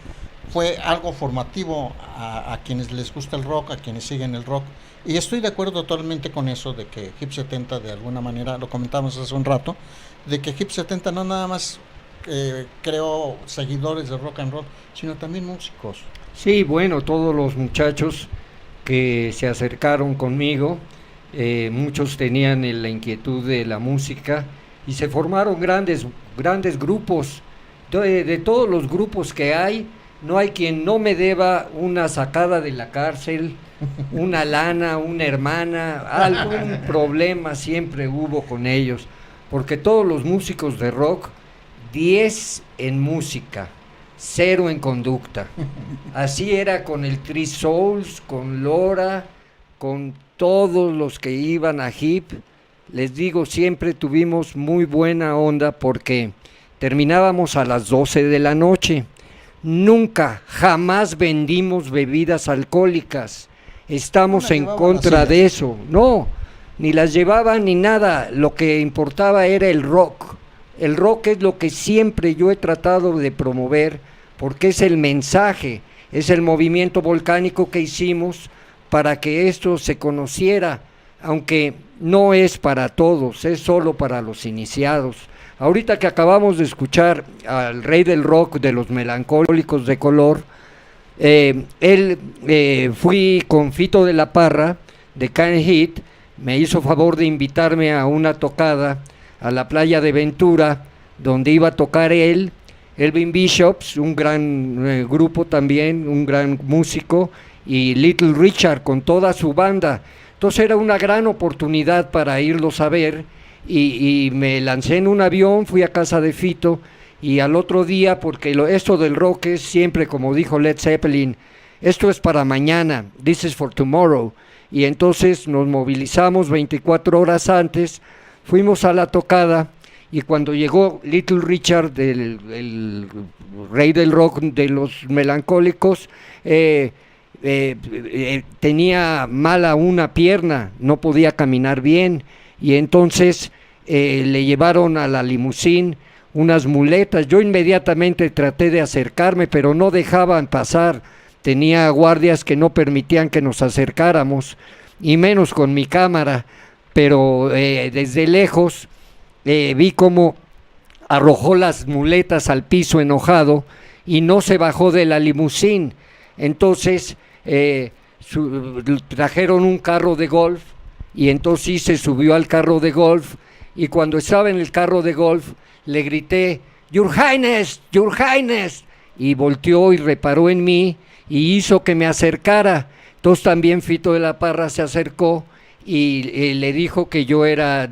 fue algo formativo a quienes les gusta el rock, a quienes siguen el rock, y estoy de acuerdo totalmente con eso, de que Hip 70 de alguna manera, lo comentamos hace un rato, de que Hip 70 no nada más creó seguidores de rock and roll, sino también músicos. Sí, bueno, todos los muchachos que se acercaron conmigo, muchos tenían la inquietud de la música y se formaron grandes grupos. De todos los grupos que hay, no hay quien no me deba una sacada de la cárcel, una lana, una hermana, algún problema siempre hubo con ellos, porque todos los músicos de rock, 10 en música, 0 en conducta. Así era con el Three Souls, con Lora, con todos los que iban a Hip. Les digo, siempre tuvimos muy buena onda porque terminábamos a las 12 de la noche. Nunca, jamás vendimos bebidas alcohólicas. Estamos en contra de eso. No, ni las llevaban ni nada. Lo que importaba era el rock. El rock es lo que siempre yo he tratado de promover, porque es el mensaje, es el movimiento volcánico que hicimos para que esto se conociera, aunque no es para todos, es solo para los iniciados. Ahorita que acabamos de escuchar al rey del rock de los Melancólicos de Color, fui con Fito de la Parra de Can Hit, me hizo favor de invitarme a una tocada a la playa de Ventura, donde iba a tocar él, Elvin Bishops, un gran grupo también, un gran músico, y Little Richard con toda su banda. Entonces era una gran oportunidad para irlos a ver, y me lancé en un avión, fui a casa de Fito, y al otro día, porque esto del rock es siempre, como dijo Led Zeppelin, esto es para mañana, this is for tomorrow, y entonces nos movilizamos 24 horas antes, fuimos a la tocada, y cuando llegó Little Richard, el rey del rock de los Melancólicos, tenía mala una pierna, no podía caminar bien, y entonces le llevaron a la limusín unas muletas. Yo inmediatamente traté de acercarme, pero no dejaban pasar, tenía guardias que no permitían que nos acercáramos, y menos con mi cámara, pero desde lejos vi cómo arrojó las muletas al piso enojado y no se bajó de la limusín. Entonces trajeron un carro de golf, y entonces sí se subió al carro de golf, y cuando estaba en el carro de golf le grité, Your Highness, Your Highness, y volteó y reparó en mí y hizo que me acercara. Entonces también Fito de la Parra se acercó y le dijo que yo era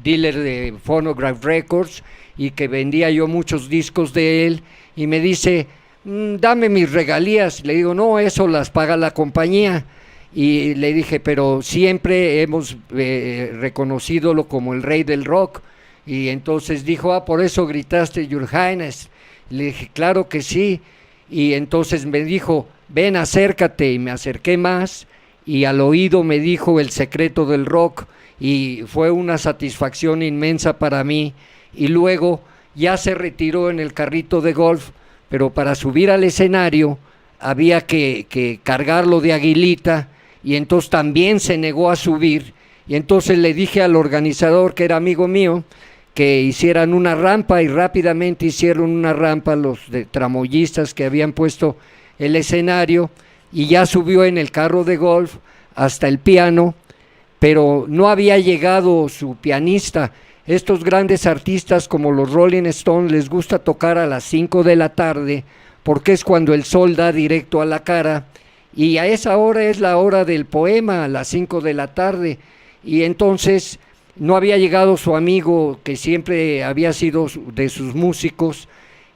dealer de Phonograph Records y que vendía yo muchos discos de él, y me dice, dame mis regalías. Le digo, no, eso las paga la compañía. Y le dije, pero siempre hemos reconocido como el rey del rock. Y entonces dijo, por eso gritaste Your Highness. Le dije, claro que sí. Y entonces me dijo, ven, acércate, y me acerqué más, y al oído me dijo el secreto del rock, y fue una satisfacción inmensa para mí. Y luego ya se retiró en el carrito de golf, pero para subir al escenario había que cargarlo de aguilita, y entonces también se negó a subir, y entonces le dije al organizador, que era amigo mío, que hicieran una rampa, y rápidamente hicieron una rampa los tramoyistas que habían puesto el escenario, y ya subió en el carro de golf hasta el piano, pero no había llegado su pianista. Estos grandes artistas como los Rolling Stones les gusta tocar a las 5 de la tarde, porque es cuando el sol da directo a la cara, y a esa hora es la hora del poema, a las 5 de la tarde, y entonces no había llegado su amigo, que siempre había sido de sus músicos,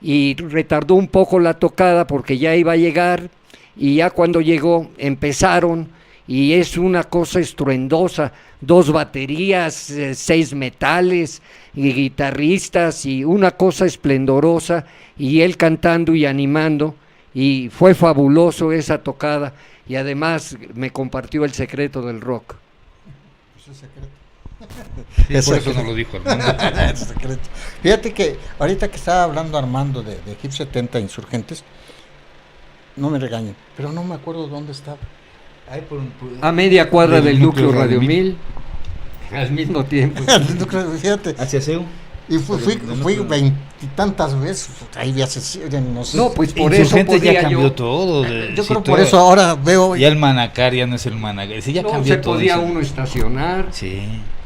y retardó un poco la tocada porque ya iba a llegar, y ya cuando llegó empezaron, y es una cosa estruendosa, 2 baterías, 6 metales, y guitarristas, y una cosa esplendorosa, y él cantando y animando, y fue fabuloso esa tocada, y además me compartió el secreto del rock. Pues es secreto. Sí, Es por eso secreto. no lo dijo Armando. Es secreto. Fíjate que ahorita que estaba hablando Armando de Hip 70 Insurgentes, no me regañen, pero no me acuerdo dónde estaba. A media cuadra del núcleo Radio Mil. 1000, al mismo tiempo. Fíjate, Hacia CEU. y fui veintitantas veces, ahí vi no sé. No, pues por eso Insurgentes podía ya cambió yo. todo. Yo creo por eso ahora veo. Ya el Manacar ya no es el Manacar. Sí, ya No cambió se todo. podía eso. uno estacionar. Sí.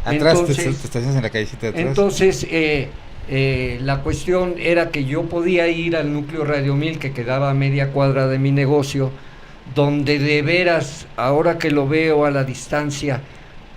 Atrás te Entonces- estacionas en la callecita de atrás. Entonces, la cuestión era que yo podía ir al núcleo Radio 1000, que quedaba a media cuadra de mi negocio, donde de veras, ahora que lo veo a la distancia,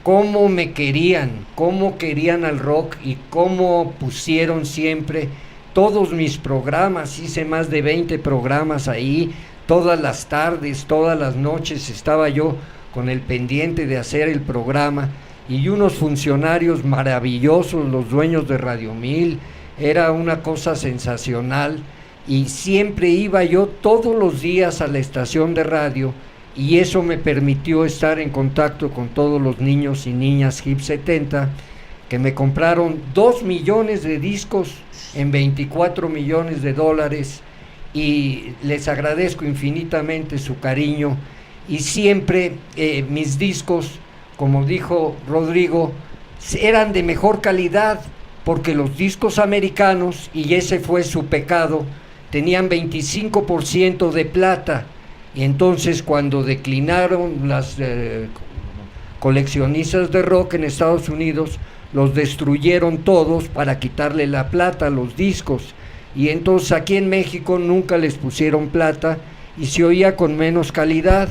cómo me querían, cómo querían al rock y cómo pusieron siempre todos mis programas. Hice más de 20 programas ahí, todas las tardes, todas las noches estaba yo con el pendiente de hacer el programa, y unos funcionarios maravillosos, los dueños de Radio 1000, era una cosa sensacional, y siempre iba yo todos los días a la estación de radio, y eso me permitió estar en contacto con todos los niños y niñas Hip 70, que me compraron 2 millones de discos en 24 millones de dólares, y les agradezco infinitamente su cariño, y siempre mis discos, como dijo Rodrigo, eran de mejor calidad, porque los discos americanos, y ese fue su pecado, tenían 25% de plata, y entonces cuando declinaron las coleccionistas de rock en Estados Unidos, los destruyeron todos para quitarle la plata a los discos, y entonces aquí en México nunca les pusieron plata y se oía con menos calidad.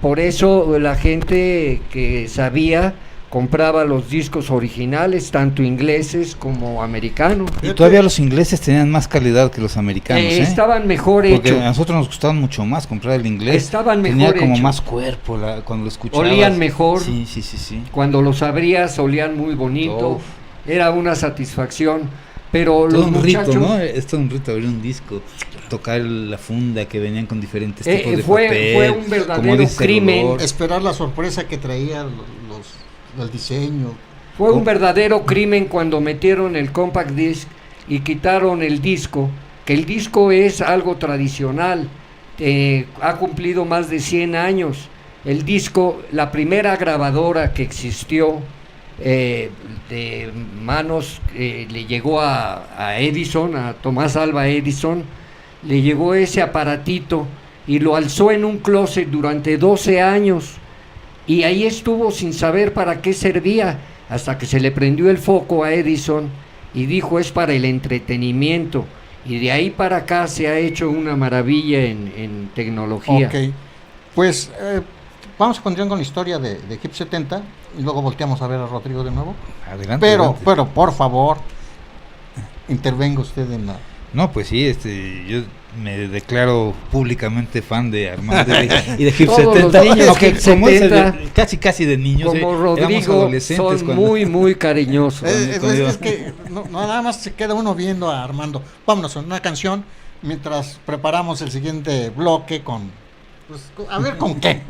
Por eso la gente que sabía compraba los discos originales, tanto ingleses como americanos. Y todavía los ingleses tenían más calidad que los americanos, Estaban mejor Porque hechos. a nosotros nos gustaban mucho más comprar el inglés. Estaban Tenía mejor como hechos. más cuerpo cuando lo escuchabas. Olían mejor. Sí. Cuando los abrías olían muy bonito. Uf. Era una satisfacción. Pero Todo los un muchachos... rito, ¿no? Es todo un rito abrir un disco, tocar la funda que venían con diferentes tipos de fue papel. un verdadero como dice el crimen. olor. Esperar la sorpresa que traía el diseño. Fue un verdadero crimen cuando metieron el compact disc y quitaron el disco, que el disco es algo tradicional, ha cumplido más de 100 años. El disco, la primera grabadora que existió de manos, le llegó a Edison, a Tomás Alva Edison, le llegó ese aparatito y lo alzó en un closet durante 12 años, y ahí estuvo sin saber para qué servía, hasta que se le prendió el foco a Edison y dijo: es para el entretenimiento, y de ahí para acá se ha hecho una maravilla en tecnología. Ok, pues vamos a continuar con la historia de Hip 70 y luego volteamos a ver a Rodrigo de nuevo. Adelante, Pero adelante. por favor, intervenga usted en la... No, pues sí, yo me declaro públicamente fan de Armando y de Hip Todos 70. los niños Aunque Hip como es 70, casi de niños, Como éramos Rodrigo, adolescentes son cuando- muy cariñosos. es que no, nada más se queda uno viendo a Armando. Vámonos a una canción mientras preparamos el siguiente bloque con... Pues, a ver con qué.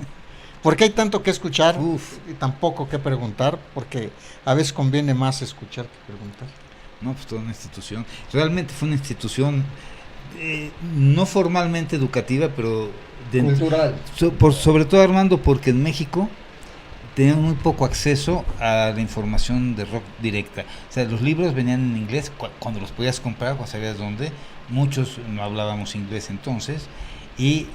Porque hay tanto que escuchar Uf. y tampoco que preguntar, porque a veces conviene más escuchar que preguntar. No, pues toda una institución. Realmente fue una institución no formalmente educativa, pero Cultural. sobre todo, Armando, porque en México tenían muy poco acceso a la información de rock directa. O sea, los libros venían en inglés cuando los podías comprar, cuando sabías dónde. Muchos no hablábamos inglés entonces y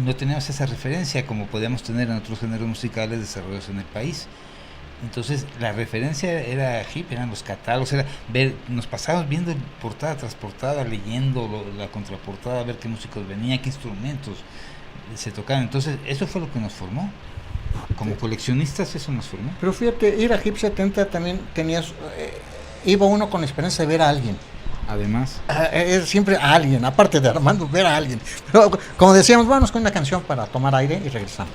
no teníamos esa referencia como podíamos tener en otros géneros musicales desarrollados en el país. Entonces la referencia era hip, eran los catálogos, era ver, nos pasábamos viendo portada tras portada, leyendo la contraportada, ver qué músicos venían, qué instrumentos se tocaban. Entonces eso fue lo que nos formó. Como coleccionistas eso nos formó. Pero fíjate, ir a Hip 70 también tenías... iba uno con la esperanza de ver a alguien. Además, Siempre a alguien, aparte de Armando, ver a alguien. Pero como decíamos, vamos con una canción para tomar aire y regresamos.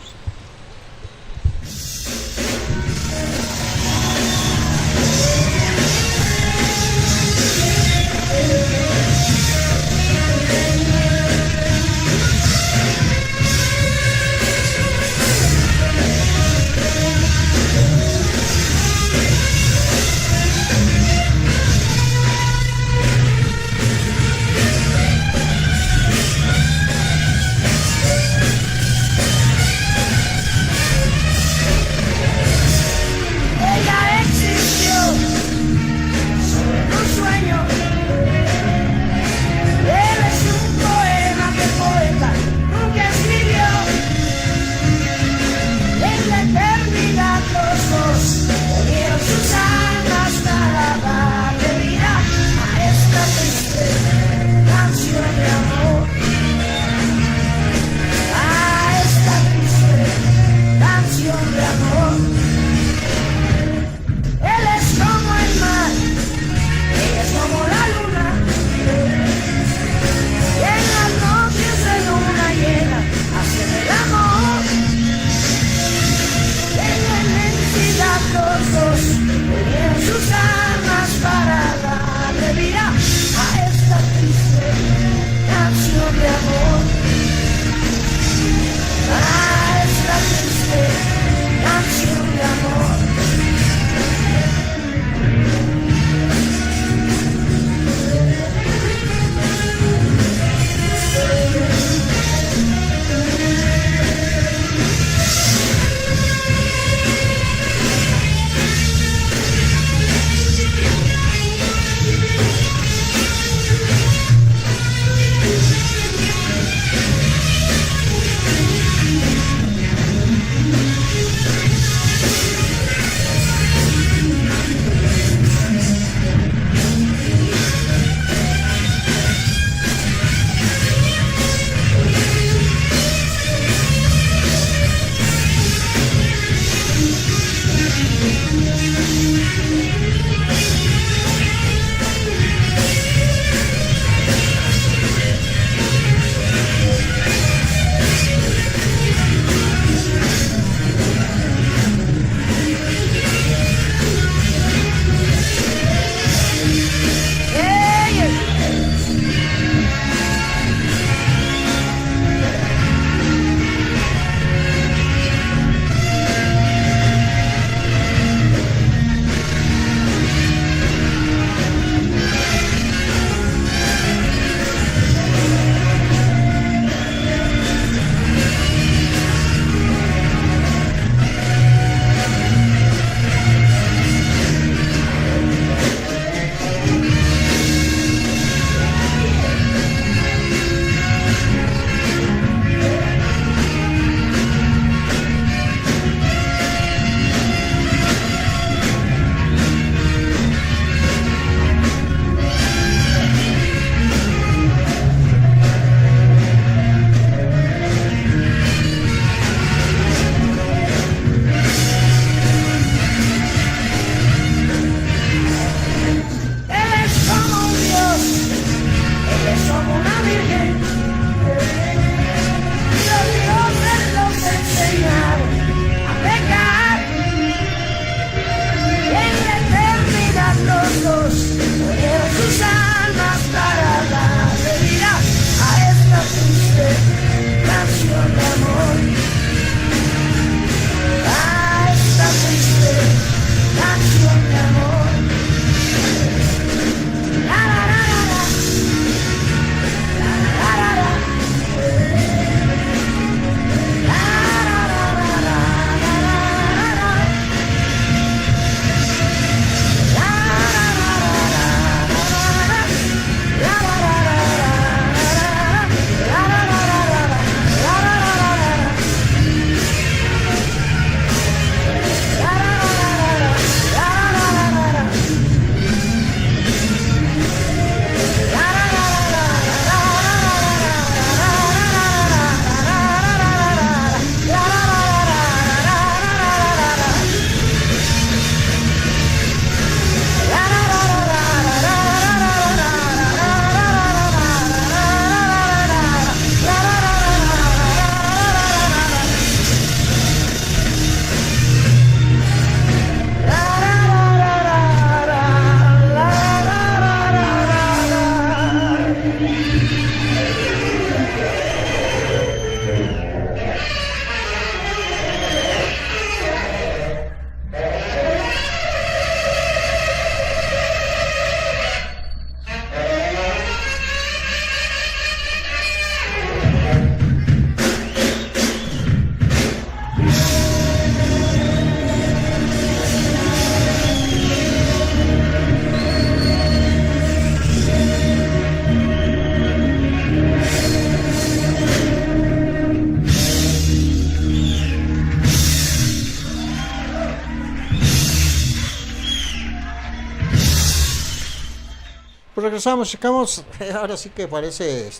Pues regresamos, acabamos, ahora sí que parece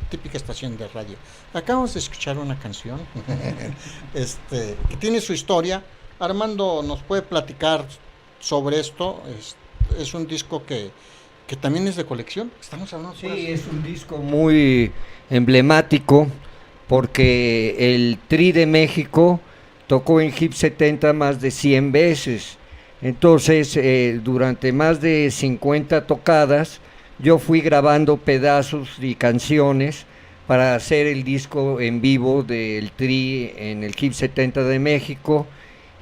típica estación de radio. Acabamos de escuchar una canción que tiene su historia. Armando nos puede platicar sobre esto. Es un disco que también es de colección. Estamos hablando Sí, es un disco muy emblemático porque el Tri de México tocó en Hip 70 más de 100 veces. Entonces, durante más de 50 tocadas, yo fui grabando pedazos y canciones para hacer el disco en vivo del Tri en el Hip 70 de México,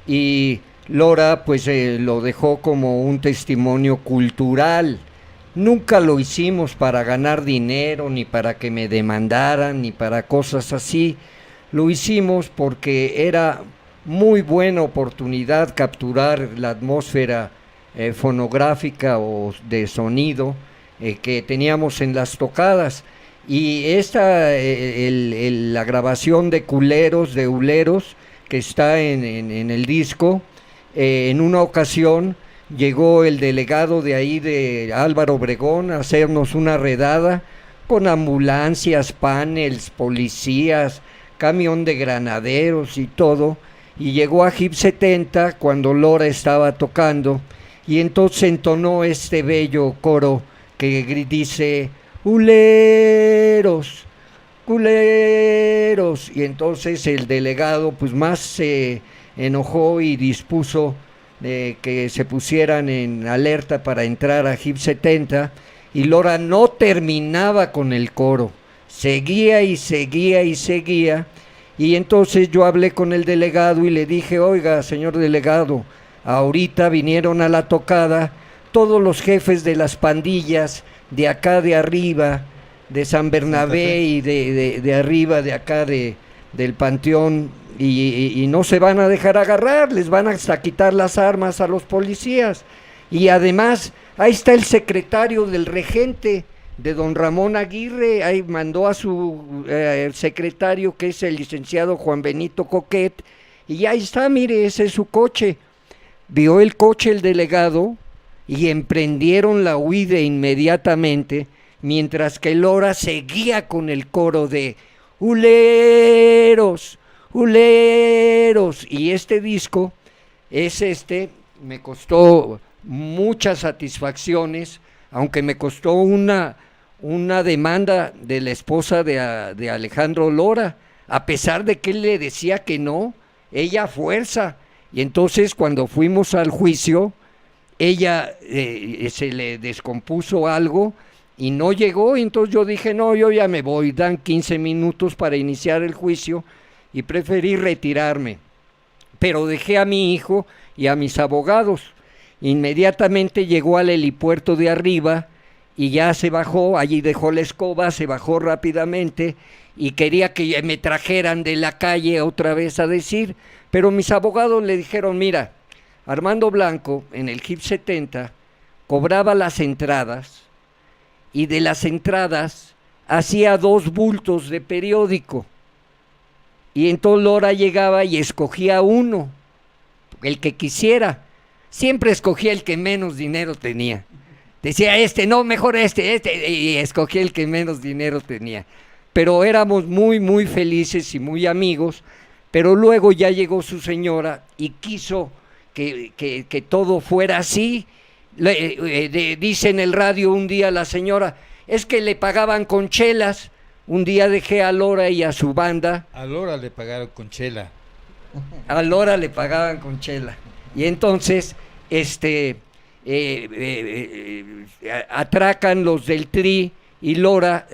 y Lora pues lo dejó como un testimonio cultural. Nunca lo hicimos para ganar dinero, ni para que me demandaran, ni para cosas así. Lo hicimos porque era muy buena oportunidad capturar la atmósfera fonográfica o de sonido que teníamos en las tocadas. Y la grabación de Culeros, de Huleros, que está en el disco, en una ocasión llegó el delegado de ahí de Álvaro Obregón a hacernos una redada con ambulancias, panels, policías, camión de granaderos y todo, y llegó a Hip 70 cuando Lora estaba tocando, y entonces entonó este bello coro que dice: "Huleros, culeros", y entonces el delegado pues más se enojó y dispuso que se pusieran en alerta para entrar a Hip 70, y Lora no terminaba con el coro, seguía y seguía y seguía. Y entonces yo hablé con el delegado y le dije: "Oiga, señor delegado, ahorita vinieron a la tocada todos los jefes de las pandillas de acá de arriba, de San Bernabé y de arriba, de acá del Panteón, y no se van a dejar agarrar, les van hasta quitar las armas a los policías. Y además, ahí está el secretario del regente, de don Ramón Aguirre, ahí mandó a su secretario, que es el licenciado Juan Benito Coquet, y ahí está, mire, ese es su coche". Vio el coche el delegado y emprendieron la huida inmediatamente, mientras que Lora seguía con el coro de "Huleros, huleros". Y este disco es me costó muchas satisfacciones, aunque me costó una demanda de la esposa de Alejandro Lora, a pesar de que él le decía que no, ella a fuerza. Y entonces cuando fuimos al juicio, ella se le descompuso algo y no llegó, y entonces yo dije: "No, yo ya me voy, dan 15 minutos para iniciar el juicio", y preferí retirarme. Pero dejé a mi hijo y a mis abogados. Inmediatamente llegó al helipuerto de arriba y ya se bajó, allí dejó la escoba, se bajó rápidamente y quería que me trajeran de la calle otra vez a decir, pero mis abogados le dijeron: "Mira, Armando Blanco en el Hip 70 cobraba las entradas, y de las entradas hacía 2 bultos de periódico, y entonces Lora llegaba y escogía uno, el que quisiera, siempre escogía el que menos dinero tenía, decía no, mejor y escogía el que menos dinero tenía". Pero éramos muy muy felices y muy amigos. Pero luego ya llegó su señora y quiso que todo fuera así. Dice en el radio un día la señora: "Es que le pagaban con chelas". Un día dejé a Lora y a su banda. A Lora le pagaron con chela. A Lora le pagaban con chela. Y entonces, atracan los del Tri, y Lora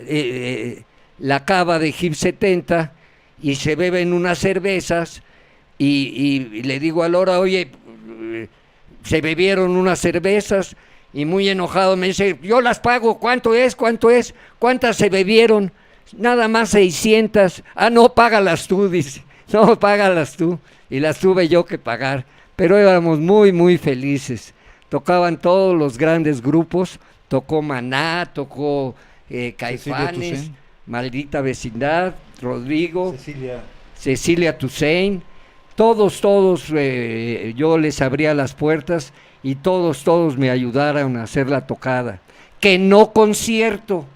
la cava de Hip 70, y se beben unas cervezas, y le digo a Lora: "Oye, se bebieron unas cervezas", y muy enojado me dice: "Yo las pago, ¿cuánto es? ¿Cuántas se bebieron?". "Nada más 600". "Ah, no, págalas tú", dice. "No, págalas tú", y las tuve yo que pagar. Pero éramos muy muy felices. Tocaban todos los grandes grupos, tocó Maná, tocó Caifanes, Maldita Vecindad, Rodrigo, Cecilia Toussaint, todos, yo les abría las puertas y todos me ayudaron a hacer la tocada. que no concierto,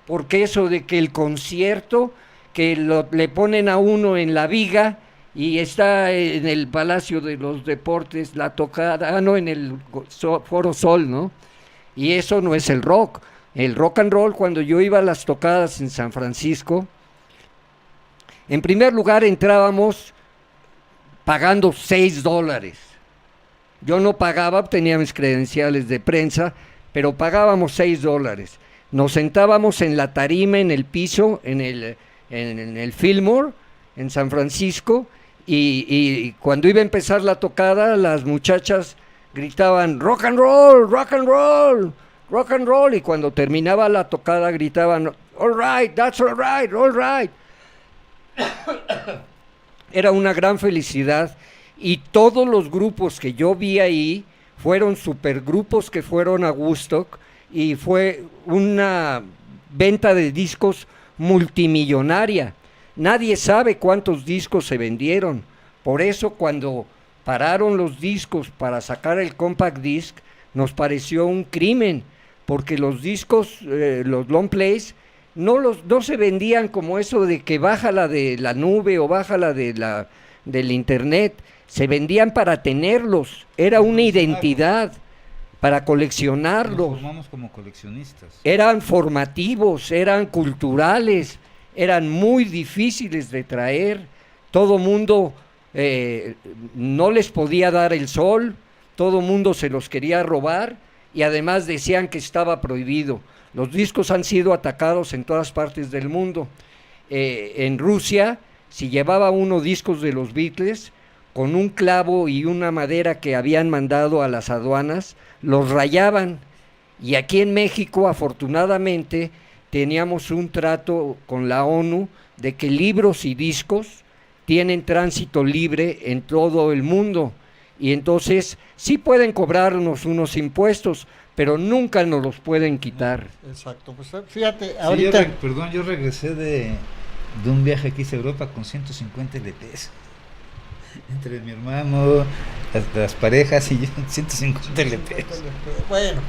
porque eso de que el concierto, que le ponen a uno en la viga y está en el Palacio de los Deportes, la tocada, no, en el Foro Sol, ¿no? Y eso no es el rock. El rock and roll, cuando yo iba a las tocadas en San Francisco, en primer lugar entrábamos pagando $6. Yo no pagaba, tenía mis credenciales de prensa, pero pagábamos $6. Nos sentábamos en la tarima, en el piso, en el Fillmore, en San Francisco, y cuando iba a empezar la tocada, las muchachas gritaban rock and roll, rock and roll, rock and roll, y cuando terminaba la tocada gritaban all right, that's all right. Era una gran felicidad, y todos los grupos que yo vi ahí fueron supergrupos que fueron a Woodstock, y fue una venta de discos multimillonaria. Nadie sabe cuántos discos se vendieron. Por eso cuando pararon los discos para sacar el compact disc, nos pareció un crimen, porque los discos, los long plays, no se vendían como eso de que bájala de la nube o bájala del internet. Se vendían para tenerlos, era una identidad, para coleccionarlos. Nos formamos como coleccionistas. Eran formativos, eran culturales, eran muy difíciles de traer. Todo mundo no les podía dar el sol, todo mundo se los quería robar, y además decían que estaba prohibido. Los discos han sido atacados en todas partes del mundo. En Rusia, si llevaba uno discos de los Beatles, con un clavo y una madera que habían mandado a las aduanas, los rayaban. Y aquí en México, afortunadamente, teníamos un trato con la ONU de que libros y discos tienen tránsito libre en todo el mundo, y entonces sí pueden cobrarnos unos impuestos, pero nunca nos los pueden quitar. Exacto, pues fíjate, Sí, ahorita... yo regresé de un viaje que hice a Europa con 150 LPs. Entre mi hermano, las parejas y yo, 150 LPs. Bueno,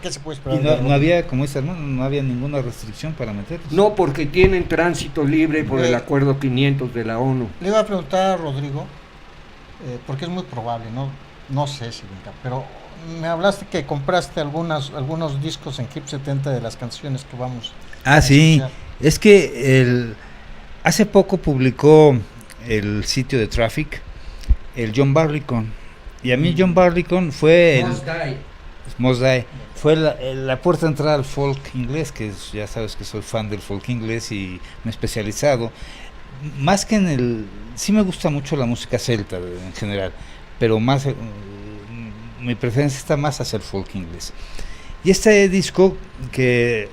¿qué se puede esperar? Y no había, como dice hermano, no había ninguna restricción para meterlos. No, porque tienen tránsito libre por el acuerdo 500 de la ONU. Le iba a preguntar a Rodrigo, porque es muy probable, no sé si venga, pero me hablaste que compraste algunos discos en Hip 70 de las canciones que vamos a sí, escuchar. Es que hace poco publicó el sitio de Traffic el John Barleycorn, y a mí John Barleycorn fue Must Die, fue la puerta de entrada al folk inglés, que ya sabes que soy fan del folk inglés y me he especializado, más que sí me gusta mucho la música celta en general, pero más mi preferencia está más hacia el folk inglés. Y este disco, que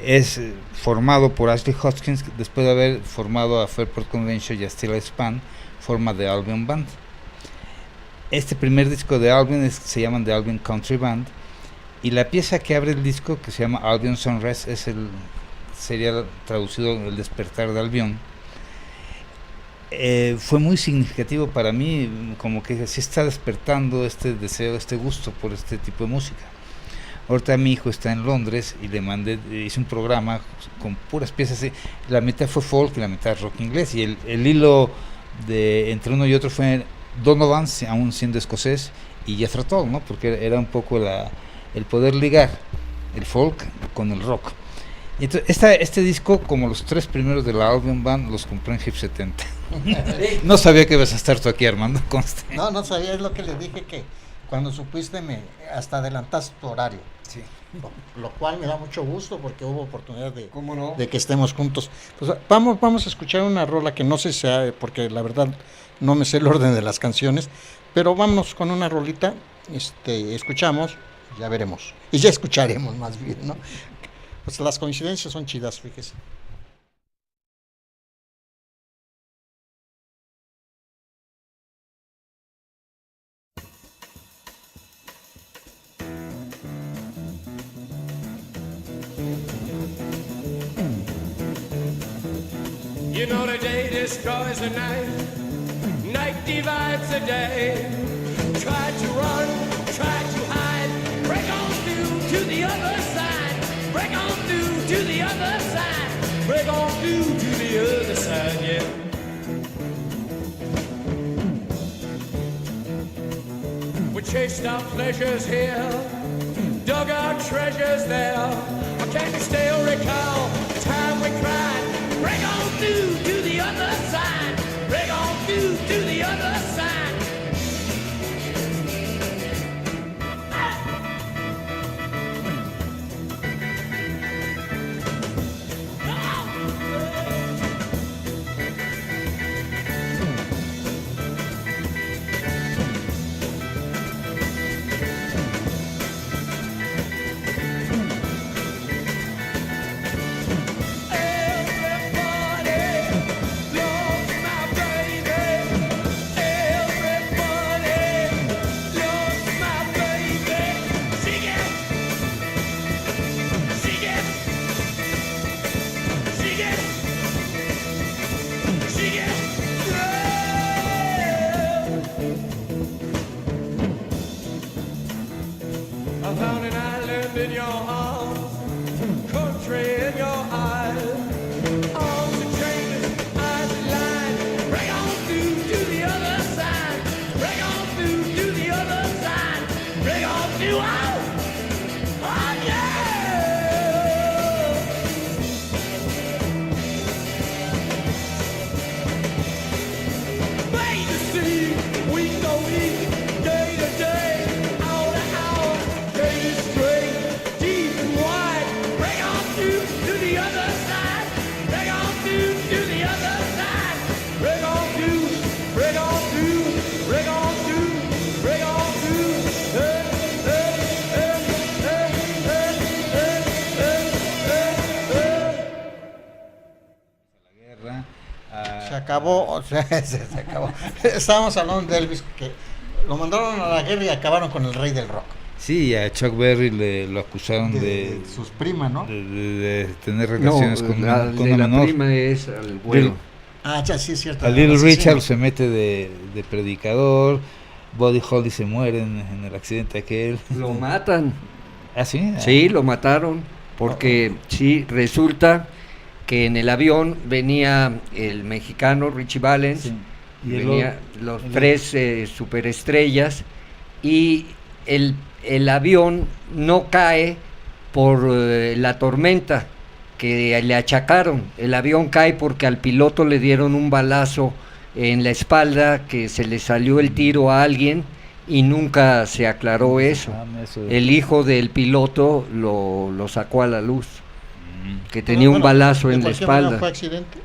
es formado por Ashley Hutchins, después de haber formado a Fairport Convention y a Steel Span, forma The Albion Band. Este primer disco de Albion se llama The Albion Country Band, y la pieza que abre el disco, que se llama Albion Sunrise, sería traducido El Despertar de Albion. Fue muy significativo para mí, como que se está despertando este deseo, este gusto por este tipo de música. Ahorita mi hijo está en Londres y hice un programa con puras piezas, la mitad fue folk y la mitad rock inglés, y el hilo entre uno y otro fue Donovan, aún siendo escocés, y Jethro Tull, ¿no? Porque era un poco el poder ligar el folk con el rock. Entonces, este disco, como los tres primeros de la Albion Band, los compré en Hip 70. No sabía que ibas a estar tú aquí, Armando, conste. No sabía, es lo que le dije, que cuando supiste hasta adelantaste tu horario. Sí. Lo cual me da mucho gusto, porque hubo oportunidad ¿Cómo no? de que estemos juntos. Pues vamos a escuchar una rola que no sé si sea, porque la verdad no me sé el orden de las canciones, pero vámonos con una rolita, escuchamos, ya veremos, y ya escucharemos más bien, ¿no? Pues las coincidencias son chidas, fíjese. You know the day destroys the night, night divides the day. Try to run, try to hide, break on through to the other side. chased our pleasures here, dug our treasures there. Or can you still recall the time we cried, break on through to the other side, break on through to the other side. I found an island in your arms, country in your eyes, arms and chains, eyes and lines. Break on through to the other side, break on through to the other side, break on through. Oh yeah! Wait to see, week to week, day to day, hour to hour. Se acabó, o sea, se acabó. Estábamos hablando de Elvis, que lo mandaron a la guerra y acabaron con el rey del rock. Sí, a Chuck Berry lo acusaron de sus primas, ¿no? de tener relaciones con la una menor. prima es al güero. Ya sí es cierto. A Little Richard se mete de predicador, Buddy Holly se muere en el accidente aquel. Lo matan. ¿Ah, sí? Sí, lo mataron, porque sí, resulta que en el avión venía el mexicano Richie Valens, Sí. Y venía los tres superestrellas, y el avión no cae por la tormenta que le achacaron. El avión cae porque al piloto le dieron un balazo en la espalda, que se le salió el tiro a alguien y nunca se aclaró eso. El hijo del piloto lo sacó a la luz, que tenía un balazo en la espalda. ¿Fue accidente?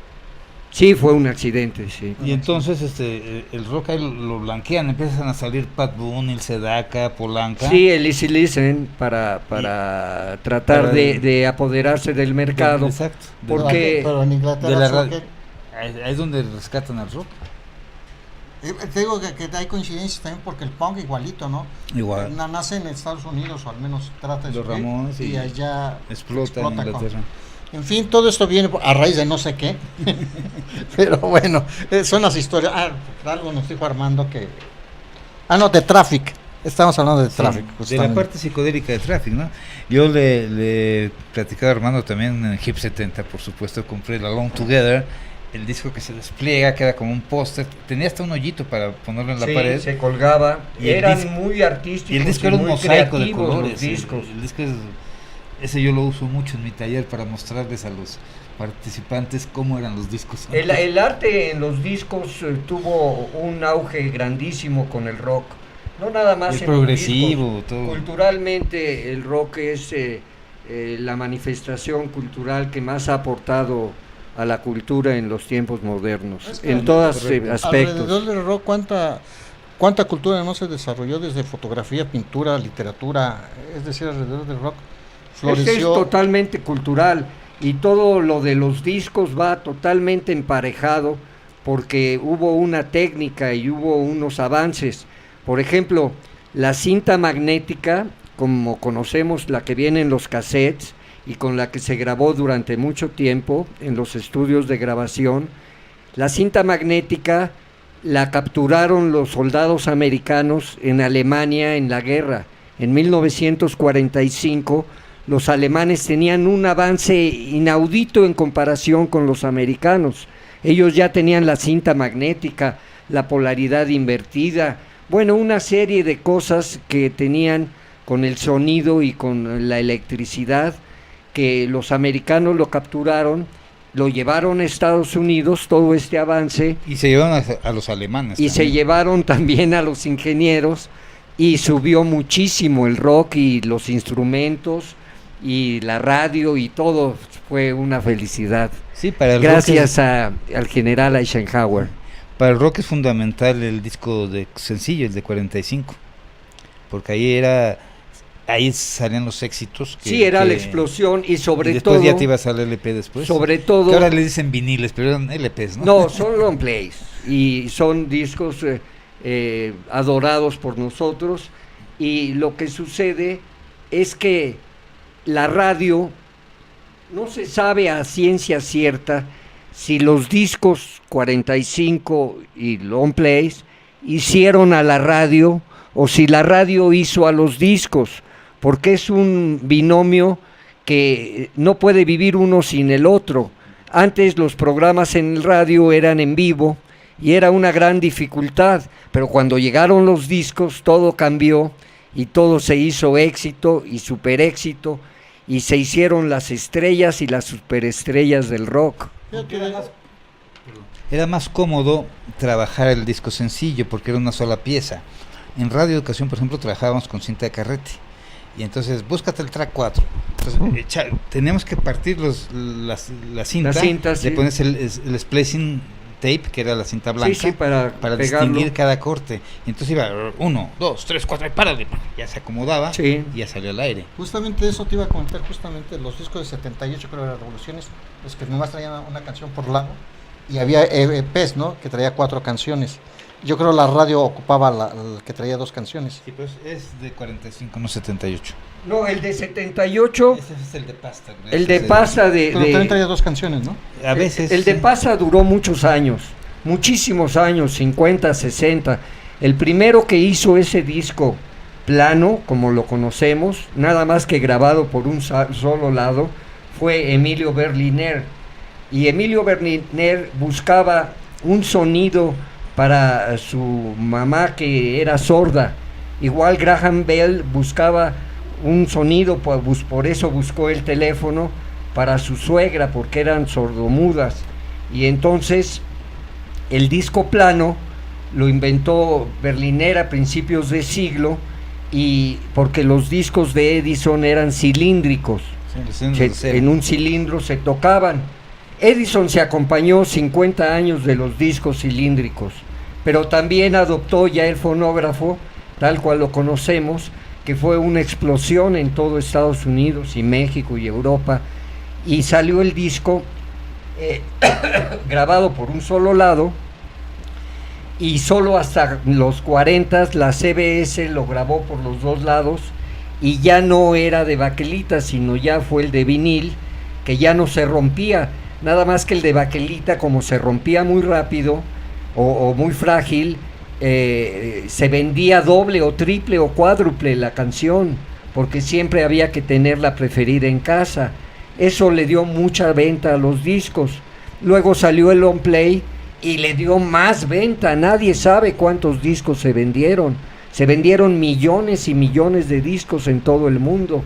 Sí, fue un accidente, sí. Y entonces el rock ahí lo blanquean, empiezan a salir Pat Boone, el Sedaka, Polanca. Sí, el Easy Listen para tratar de apoderarse del mercado. Exacto. Porque Pero en Inglaterra de la ¿sí radio. qué? Ahí es donde rescatan al rock. Te digo que hay coincidencias también, porque el punk igualito, ¿no? Igual. Nace en Estados Unidos, o al menos trata de Los subir, Ramones y allá explota en con- Inglaterra. En fin, todo esto viene a raíz de no sé qué. Pero bueno, son las historias. Algo nos dijo Armando que... no, de Traffic. Estamos hablando de Traffic. De la justamente. parte psicodélica de Traffic, ¿no? Yo le platicaba a Armando también en Hip 70, por supuesto, compré el Alone Together, el disco que se despliega, queda como un póster, tenía hasta un hoyito para ponerlo en la sí, pared. se colgaba, Y el eran disco- muy artísticos Y el disco era un muy mosaico de creativos colores. los discos. El disco ese yo lo uso mucho en mi taller para mostrarles a los participantes cómo eran los discos. El arte en los discos tuvo un auge grandísimo con el rock, no nada más El en los progresivo, discos. todo. Culturalmente el rock es la manifestación cultural que más ha aportado a la cultura en los tiempos modernos, Es que en todos alrededor aspectos. del rock, ¿cuánta cultura no se desarrolló desde fotografía, pintura, literatura? Es decir, alrededor del rock Este es floreció. totalmente cultural, y todo lo de los discos va totalmente emparejado, porque hubo una técnica y hubo unos avances. Por ejemplo, la cinta magnética, como conocemos la que viene en los cassettes y con la que se grabó durante mucho tiempo en los estudios de grabación, la cinta magnética la capturaron los soldados americanos en Alemania en la guerra. En 1945 los alemanes tenían un avance inaudito en comparación con los americanos. Ellos ya tenían la cinta magnética, la polaridad invertida, Bueno, una serie de cosas que tenían con el sonido y con la electricidad, que los americanos lo capturaron, lo llevaron a Estados Unidos, todo este avance, Y se llevaron a los alemanes. y se también. llevaron también a los ingenieros, y subió muchísimo el rock y los instrumentos y la radio y todo, fue una felicidad. Sí, para el Gracias al general Eisenhower. Para el rock es fundamental el disco de sencillo, el de 45, porque ahí salían los éxitos. Sí, era la explosión y Y sobre después todo, ya te ibas al LP después. sobre Que todo, ahora le dicen viniles, pero eran LPs, ¿no? no, son long plays y son discos adorados por nosotros, y lo que sucede es que la radio no se sabe a ciencia cierta si los discos 45 y long plays hicieron a la radio o si la radio hizo a los discos, porque es un binomio que no puede vivir uno sin el otro. Antes los programas en el radio eran en vivo y era una gran dificultad, pero cuando llegaron los discos todo cambió y todo se hizo éxito y super éxito, y se hicieron las estrellas y las superestrellas del rock. Era más cómodo trabajar el disco sencillo porque era una sola pieza. En Radio Educación, por ejemplo, trabajábamos con cinta de carrete. Y entonces, búscate el track 4. Entonces, tenemos que partir la cinta. Las cintas, le sí. pones el splicing tape, que era la cinta blanca, Sí, para pegarlo. distinguir cada corte. Y entonces iba 1, 2, 3, 4, y párale. Ya se acomodaba Sí. y ya salió al aire. Justamente eso te iba a comentar, justamente los discos de 78, creo que eran Revoluciones, los que nomás traían una canción por lado, y había EPs, ¿no?, que traía 4 canciones. Yo creo la radio ocupaba el que traía 2 canciones. Sí, pues es de 45, no 78. No, el de 78, Ese es el de pasta. el de pasta Pero también traía 2 canciones, ¿no? A veces. el de pasta duró muchos años, muchísimos años, 50, 60. El primero que hizo ese disco plano, como lo conocemos, nada más que grabado por un solo lado, fue Emilio Berliner. Y Emilio Berliner buscaba un sonido para su mamá, que era sorda. Igual Graham Bell buscaba un sonido, por eso buscó el teléfono para su suegra, porque eran sordomudas. Y entonces el disco plano lo inventó Berliner a principios de siglo, y porque los discos de Edison eran cilíndricos, en un cilindro se tocaban. Edison se acompañó 50 años de los discos cilíndricos, pero también adoptó ya el fonógrafo tal cual lo conocemos, que fue una explosión en todo Estados Unidos y México y Europa, y salió el disco grabado por un solo lado, y solo hasta los 40 la CBS lo grabó por los 2 lados, y ya no era de baquelita, sino ya fue el de vinil, que ya no se rompía. Nada más que el de baquelita, como se rompía muy rápido o muy frágil, se vendía doble o triple o cuádruple la canción, porque siempre había que tenerla preferida en casa. Eso le dio mucha venta a los discos. Luego salió el long play y le dio más venta. Nadie sabe cuántos discos se vendieron. Se vendieron millones y millones de discos en todo el mundo,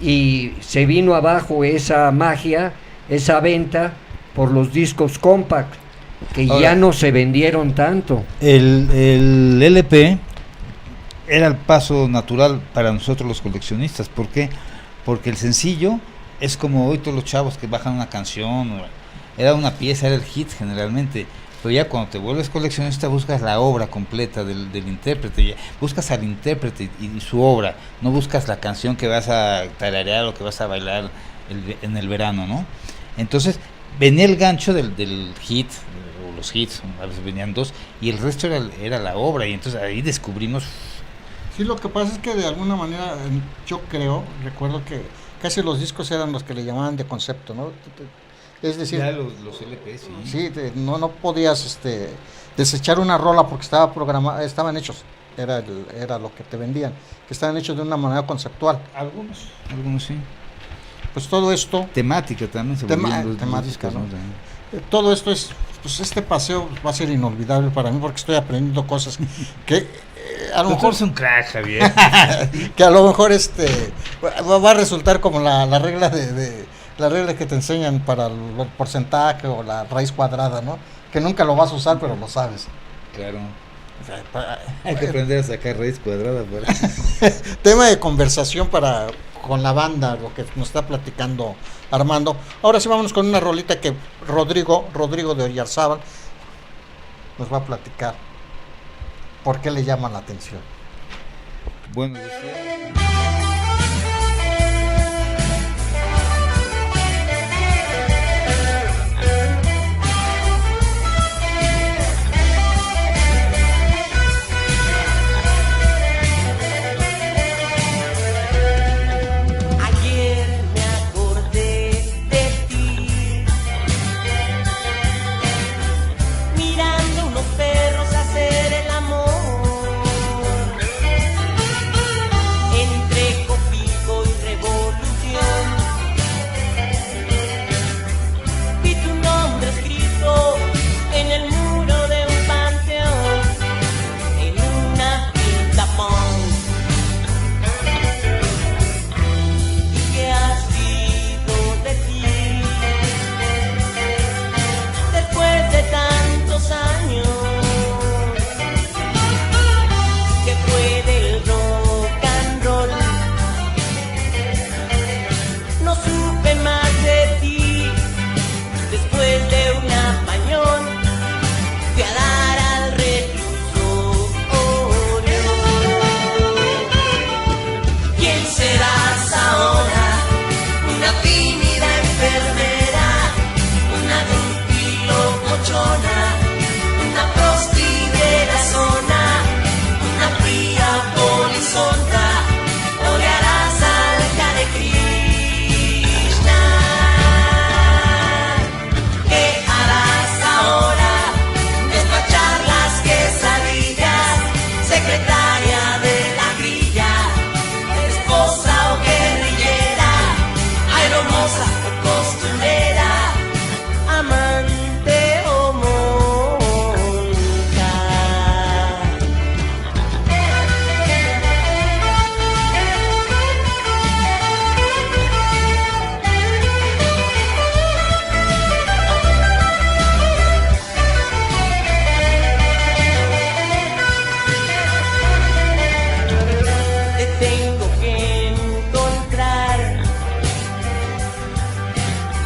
y se vino abajo esa magia, esa venta, por los discos compact, que ahora, ya no se vendieron tanto. El LP era el paso natural para nosotros los coleccionistas. ¿Por qué? Porque el sencillo es como hoy todos los chavos que bajan una canción, era una pieza, era el hit generalmente. Pero ya cuando te vuelves coleccionista buscas la obra completa del intérprete, buscas al intérprete y su obra, no buscas la canción que vas a tararear o que vas a bailar en el verano, ¿no? Entonces venía el gancho del hit, o los hits, a veces venían 2, y el resto era la obra, y entonces ahí descubrimos. Sí, lo que pasa es que de alguna manera, yo recuerdo que casi los discos eran los que le llamaban de concepto, ¿no? Es decir, Ya los LP, sí. no podías desechar una rola porque estaba programada, estaban hechos, era lo que te vendían, que estaban hechos de una manera conceptual. Algunos sí. Pues todo esto, Temática también se volvieron temática, discos, ¿no? Todo esto es, pues este paseo va a ser inolvidable para mí, porque estoy aprendiendo cosas que a lo Tú mejor eres un crack, Javier. que a lo mejor va a resultar como la regla la regla que te enseñan para el porcentaje o la raíz cuadrada, ¿no? Que nunca lo vas a usar, pero lo sabes. Claro. O sea, Hay que aprender a sacar raíz cuadrada. tema de conversación con la banda, lo que nos está platicando Armando. Ahora sí vámonos con una rolita que Rodrigo de Oyarzábal nos va a platicar por qué le llama la atención. Bueno, Ayer me acordé de ti, mirando unos perros hacer el amor, entre Copico y Revolución. Vi tu nombre escrito en el muro de un panteón, en una pinta punk. ¿Qué ha sido de ti después de tantos años? ¿Qué fue del rock and roll? No supe más de ti después de un apañón. Fui a dar al reclusorio. ¿Quién serás ahora? Una tímida enfermera, una groupie locochona, una prosti de la zona, una fría polizonta, o le harás al Hare Krishna. ¿Qué harás ahora? Despachar las quesadillas, secretaria de la grilla, esposa o guerrillera, aeromoza o costurera, amante o monja. Te tengo que encontrar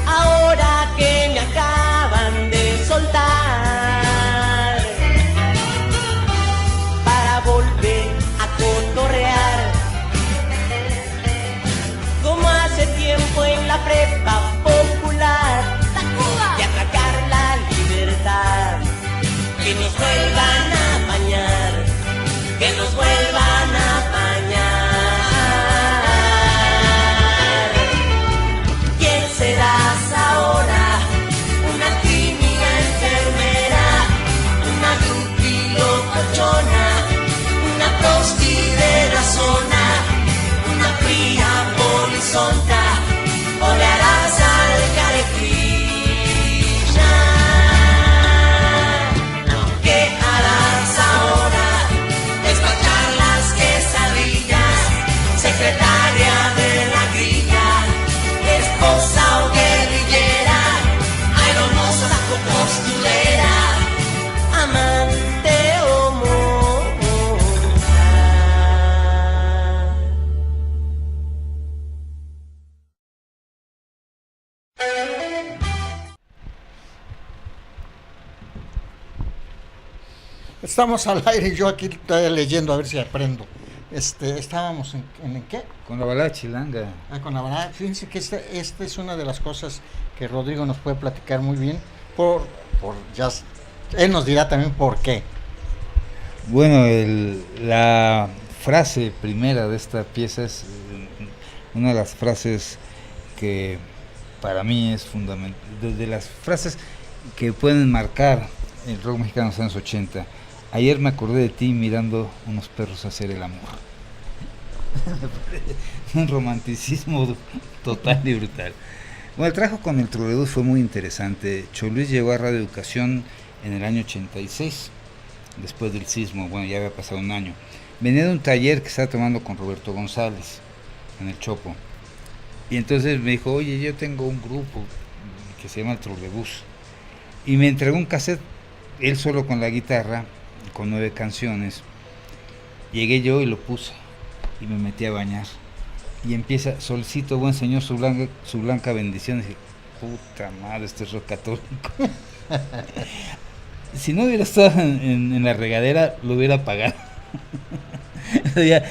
ahora que me acaban de soltar, para volver a cotorrear como hace tiempo en la prepa popular, y atracar la libertad. Que nos vuelvan a bañar, que nos vuelvan a bañar. ¿Quién serás ahora? Una tímida enfermera, una groupie locochona, una prosti de la zona, una fría polizonta, o le harás al Hare Krishna. ¿Qué harás ahora? Despachar las quesadillas, secretaria de la grilla, esposa o guerrillera, aeromoza o costurera, amante o monja. Estamos al aire y yo aquí estoy leyendo a ver si aprendo. Estábamos en qué? con la balada chilanga. Con la verdad, fíjense que esta es una de las cosas que Rodrigo nos puede platicar muy bien. Él nos dirá también por qué. Bueno, la frase primera de esta pieza es una de las frases que para mí es fundamental, de las frases que pueden marcar el rock mexicano de los años 80. Ayer me acordé de ti mirando unos perros hacer el amor. Un romanticismo total y brutal. Bueno, el trabajo con el Trolebús fue muy interesante. Choluis llegó a Radio Educación en el año 86, después del sismo. Bueno, ya había pasado un año. venía de un taller que estaba tomando con Roberto González en el Chopo. Y entonces me dijo, oye, yo tengo un grupo que se llama el Trolebús. Y me entregó un cassette, él solo con la guitarra, con 9 canciones. Llegué yo y lo puse y me metí a bañar. Y empieza, Solcito, buen señor, su blanca bendición. Y dije, puta madre, este es rock católico. Si no hubiera estado en la regadera, lo hubiera apagado. Ya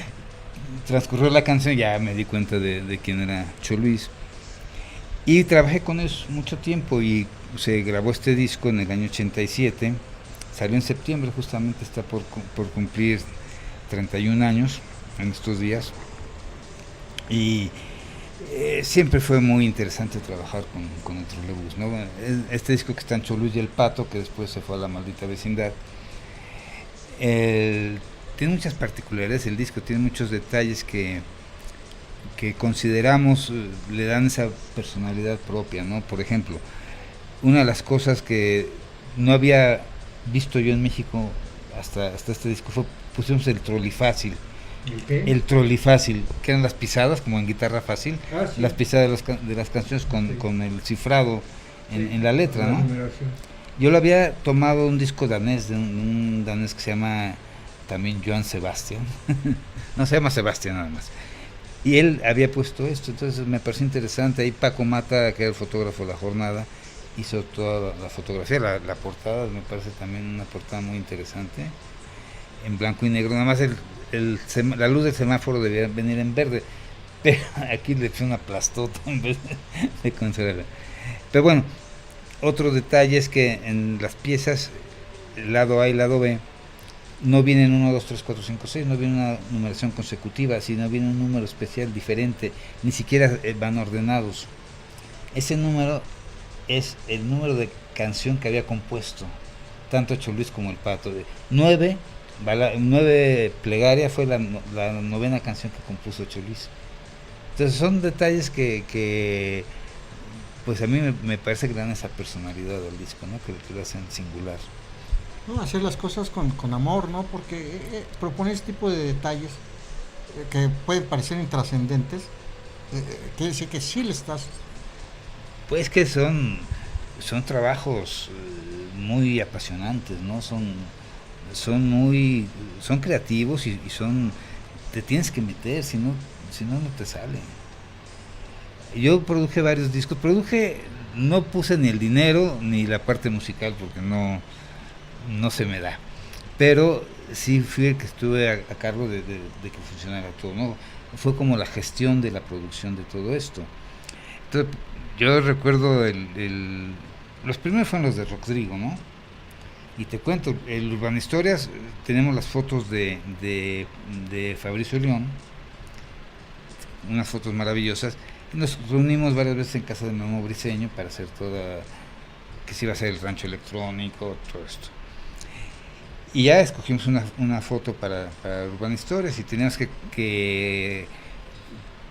transcurrió la canción, ya me di cuenta de quién era Cho Luis. Y trabajé con ellos mucho tiempo y se grabó este disco en el año 87. Salió en septiembre, justamente está por cumplir 31 años en estos días. Y siempre fue muy interesante trabajar con el Trolebús, ¿no? Este disco que está en Cho Luis y el Pato, que después se fue a La Maldita Vecindad, tiene muchas particularidades. El disco tiene muchos detalles que consideramos le dan esa personalidad propia, ¿no? Por ejemplo, una de las cosas que no había visto yo en México hasta este disco pusimos el trolifácil. ¿El qué? El trolifácil, que eran las pisadas, como en guitarra fácil, Sí. las pisadas de las canciones con el cifrado en la letra, ¿no? Numeración. Yo lo había tomado un disco danés, de un danés que se llama también Johann Sebastian, no, se llama Sebastián nada más, y él había puesto esto, entonces me pareció interesante. Ahí Paco Mata, que era el fotógrafo de La Jornada, hizo toda la fotografía, la portada, me parece también una portada muy interesante, en blanco y negro, nada más la luz del semáforo debía venir en verde, pero aquí le eché una plastota en vez de considerarla. Pero bueno, otro detalle es que en las piezas, el lado A y el lado B, no vienen 1, 2, 3, 4, 5, 6, no viene una numeración consecutiva, sino viene un número especial diferente, ni siquiera van ordenados. Ese número es el número de canción que había compuesto, tanto Cho Luis como el Pato. De 9 Plegaria fue la 9ª canción que compuso Cho Luis. Entonces son detalles que pues a mí me parece que dan esa personalidad al disco, ¿no? Que lo hacen singular. No, hacer las cosas con amor, ¿no? Porque proponer este tipo de detalles que pueden parecer intrascendentes, quiere decir que sí le estás... Pues que son trabajos muy apasionantes, ¿no? Son creativos y te tienes que meter, si no no te sale. Yo produje varios discos, no puse ni el dinero ni la parte musical porque no se me da, pero sí fui el que estuve a cargo de que funcionara todo, ¿no? Fue como la gestión de la producción de todo esto. Entonces, yo recuerdo los primeros fueron los de Rodrigo, ¿no? Y te cuento, el Urban Historias, tenemos las fotos de Fabricio León, unas fotos maravillosas, y nos reunimos varias veces en casa de Memo Briceño para hacer que se iba a hacer el rancho electrónico, todo esto. Y ya escogimos una foto para Urban Historias y teníamos que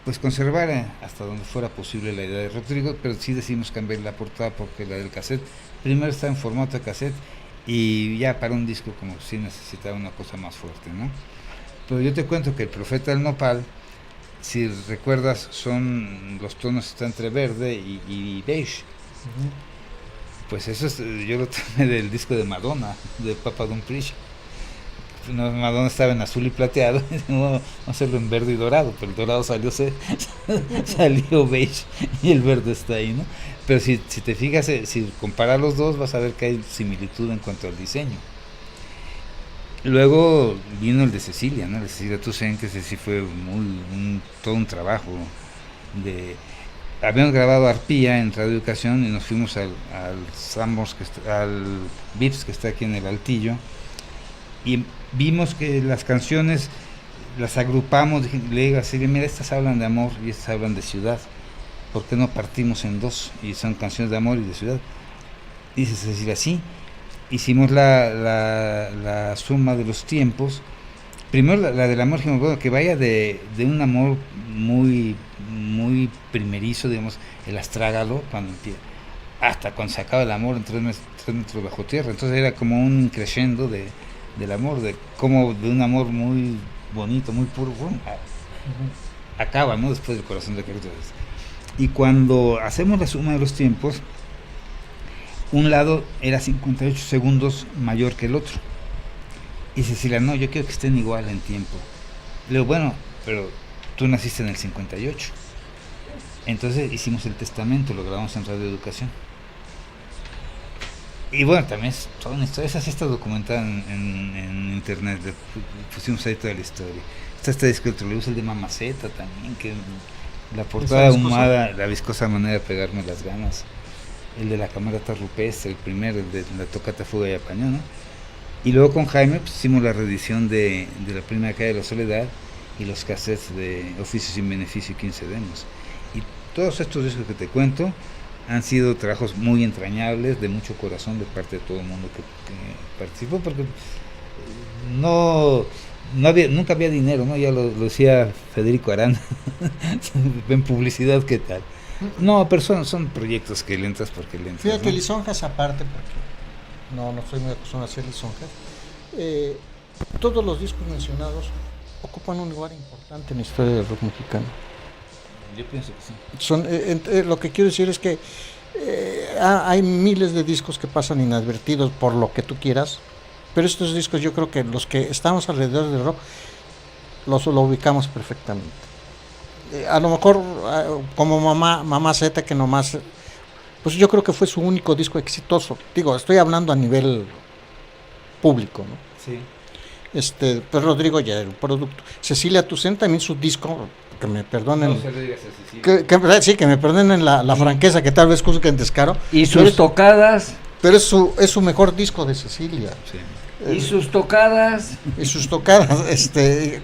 pues conservar hasta donde fuera posible la idea de Rodrigo, pero sí decidimos cambiar la portada porque la del cassette primero está en formato de cassette y ya para un disco como si necesitaba una cosa más fuerte, ¿no? Pero yo te cuento que el Profeta del Nopal, si recuerdas, los tonos están entre verde y beige. Pues eso yo lo tomé del disco de Madonna, de Papa Don't Preach. Madonna estaba en azul y plateado, vamos a hacerlo en verde y dorado, pero el dorado salió beige y el verde está ahí, ¿no? Pero si te fijas, si comparas los dos, vas a ver que hay similitud en cuanto al diseño. Luego vino el de Cecilia, ¿no? El de Cecilia Toussaint, que ese sí fue todo un trabajo. Habíamos grabado Arpía en Radio Educación y nos fuimos al Sambors, al Vips, que está aquí en el Altillo, y vimos que las canciones las agrupamos. Le digo a Cecilia, mira, estas hablan de amor y estas hablan de ciudad, ¿por qué no partimos en dos? Y son canciones de amor y de ciudad. Dice Cecilia, sí. Hicimos la suma de los tiempos. Primero la del amor, que vaya de un amor muy muy primerizo, digamos, el astrágalo, hasta cuando se acaba el amor en 3 metros bajo tierra. Entonces era como un crescendo del amor, de un amor muy bonito, muy puro, acaba, ¿no? Después del Corazón de Cactus. Y cuando hacemos la suma de los tiempos, un lado era 58 segundos mayor que el otro. Y Cecilia, no, yo quiero que estén igual en tiempo. Le digo, bueno, pero tú naciste en el 58. Entonces hicimos el testamento, lo grabamos en Radio Educación. Y bueno, también es toda una historia, esa sí está documentada en internet, pusimos ahí toda la historia. Está este disco del Trolebús, el de Mamaceta también, que la portada ahumada, la viscosa manera de pegarme las ganas. El de la camarata rupestre, el primero, el de la tocata fuga y apañó, ¿no? Y luego con Jaime pues, hicimos la reedición de la primera calle de la Soledad y los cassettes de Oficio sin Beneficio y 15 demos. Y todos estos discos que te cuento han sido trabajos muy entrañables, de mucho corazón de parte de todo el mundo que participó, porque nunca había dinero, ¿no? Ya lo decía Federico Arana en publicidad, ¿qué tal? No, pero son proyectos que le entras porque le entras. Fíjate, ¿no? lisonjas aparte, porque no soy muy acostumbrado a hacer lisonjas. Todos los discos mencionados ocupan un lugar importante en la historia del rock mexicano. Yo pienso que sí. Lo que quiero decir es que hay miles de discos que pasan inadvertidos por lo que tú quieras, pero estos discos yo creo que los que estamos alrededor del rock lo ubicamos perfectamente. A lo mejor como Mamá Z, que nomás, pues yo creo que fue su único disco exitoso. Digo, estoy hablando a nivel público, ¿no? Sí. Pues Rodrigo ya era un producto. Cecilia Toussaint también su disco, que me perdonen, No se lo digas a Cecilia. sí, que me perdonen la franqueza, que tal vez juzguen descaro. Y sus tocadas. Pero es su mejor disco de Cecilia. Sí. Y sus tocadas. Y sus tocadas,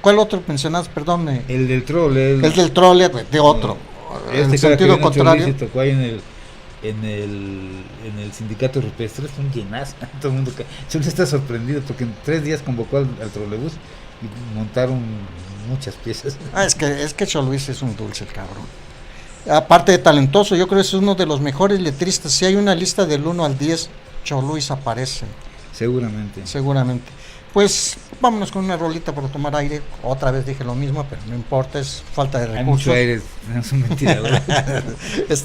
¿cuál otro mencionas? Perdón. El del trole. El del trole, de otro. En sentido contrario. Se tocó ahí en el sindicato rupestre, fue un llenazo. Todo el mundo siempre está sorprendido porque en 3 días convocó al trolebús y montaron muchas piezas. Es que Cho Luis es un dulce, el cabrón. Aparte de talentoso, yo creo que es uno de los mejores letristas. Si hay una lista del 1 al 10, Cho Luis aparece. Seguramente. Pues vámonos con una rolita para tomar aire. Otra vez dije lo mismo, pero no importa, es falta de recursos. Hay mucho aire, es una mentira.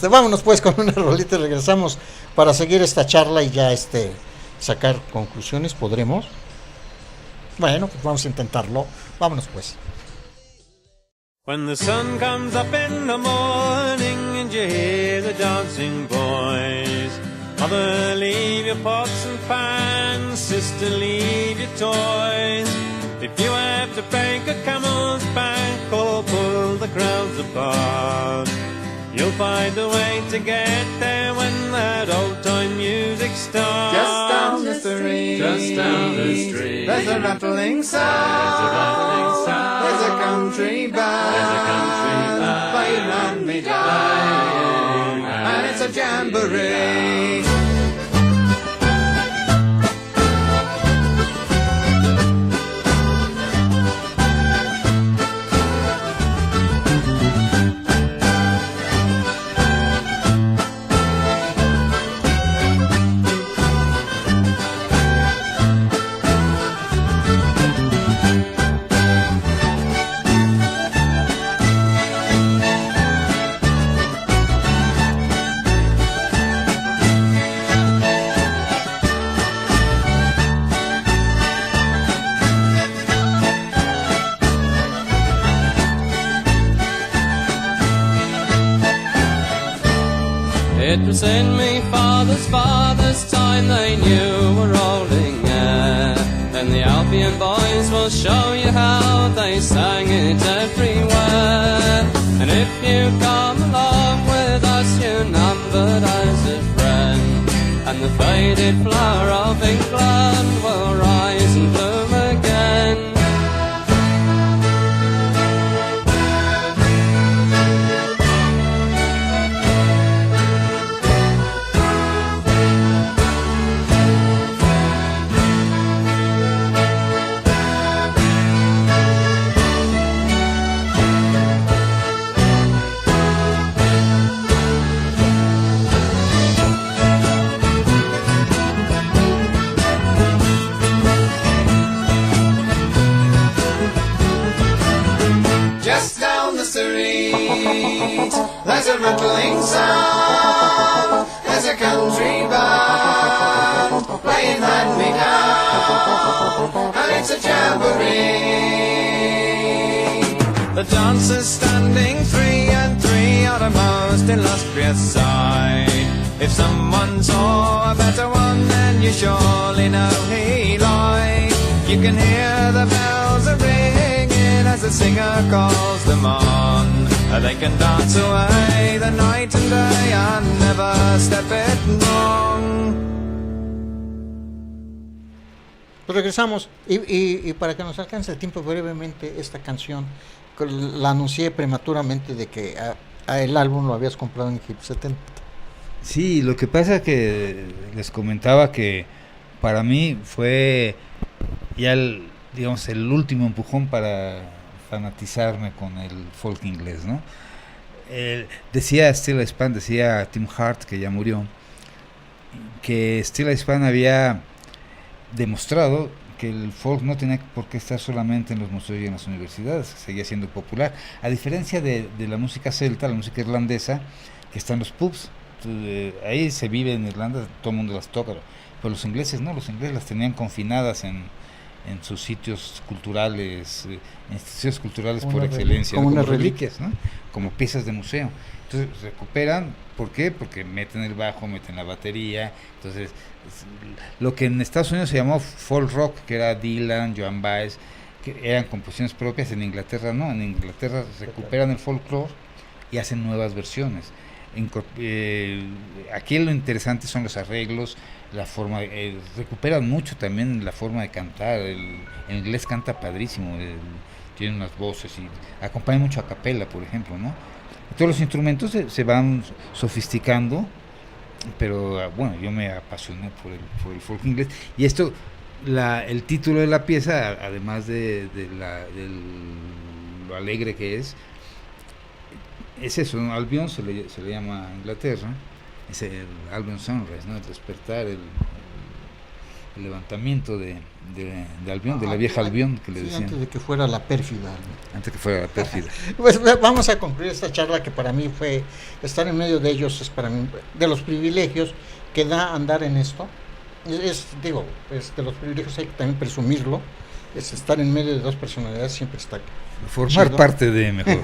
Vámonos pues con una rolita y regresamos para seguir esta charla y ya sacar conclusiones. ¿Podremos? Bueno, pues vamos a intentarlo. Vámonos pues. When the sun comes up in the morning and you hear the dancing boys, mother, leave your pots and pans, sister, leave your toys. If you have to break a camel's back or pull the crowds apart, you'll find a way to get there when that old time music starts. Just down the street, there's a rattling sound, there's a country band, playing on me down, and it's a jamboree. It was in me father's time they knew a rolling air. Then the Albion boys will show you how they sang it everywhere. And if you come along with us, you're numbered as a friend. And the faded flower of England will rise and bloom again. street. There's a rattling sound, there's a country band playing Hand Me Down, and it's a jamboree. The dancers standing 3 and 3 are the most illustrious sight. If someone saw a better one, then you surely know he lied. You can hear the bells are ringing as the singer calls them on. They can dance away the night and day and never step it wrong. Pues regresamos y para que nos alcance el tiempo brevemente esta canción, que la anuncié prematuramente de que el álbum lo habías comprado en Hip 70. Sí, lo que pasa que les comentaba que para mí fue ya el último empujón para fanatizarme con el folk inglés, ¿no? Decía Steely Span, decía Tim Hart, que ya murió, que Steely Span había demostrado que el folk no tenía por qué estar solamente en los museos y en las universidades, seguía siendo popular, a diferencia de la música celta, la música irlandesa, que está en los pubs. Ahí se vive en Irlanda, todo el mundo las toca, pero los ingleses no, los ingleses las tenían confinadas en sus sitios culturales, instituciones culturales como por excelencia, como unas reliquias, ¿no? Como piezas de museo. Entonces recuperan, ¿por qué? Porque meten el bajo, meten la batería. Entonces, lo que en Estados Unidos se llamó folk rock, que era Dylan, Joan Baez, que eran composiciones propias, en Inglaterra no, en Inglaterra recuperan el folklore y hacen nuevas versiones. Aquí lo interesante son los arreglos, la forma, recuperan mucho también la forma de cantar. El inglés canta padrísimo, tiene unas voces y acompaña mucho a capela, por ejemplo, ¿no? Todos los instrumentos se van sofisticando, pero bueno, yo me apasioné por el folk inglés. Y esto, el título de la pieza, además de lo alegre que es eso, ¿no? Albion se le llama a Inglaterra, es el Albion Sunrise, ¿no? El despertar, el levantamiento de Albion, de la vieja Albion, que le decían. Antes de que fuera la pérfida. Antes que fuera la pérfida. Pues vamos a concluir esta charla, que para mí fue estar en medio de ellos, es para mí de los privilegios que da andar en esto. Es de los privilegios, hay que también presumirlo. Es estar en medio de dos personalidades, siempre está formar chido. Parte de mejor.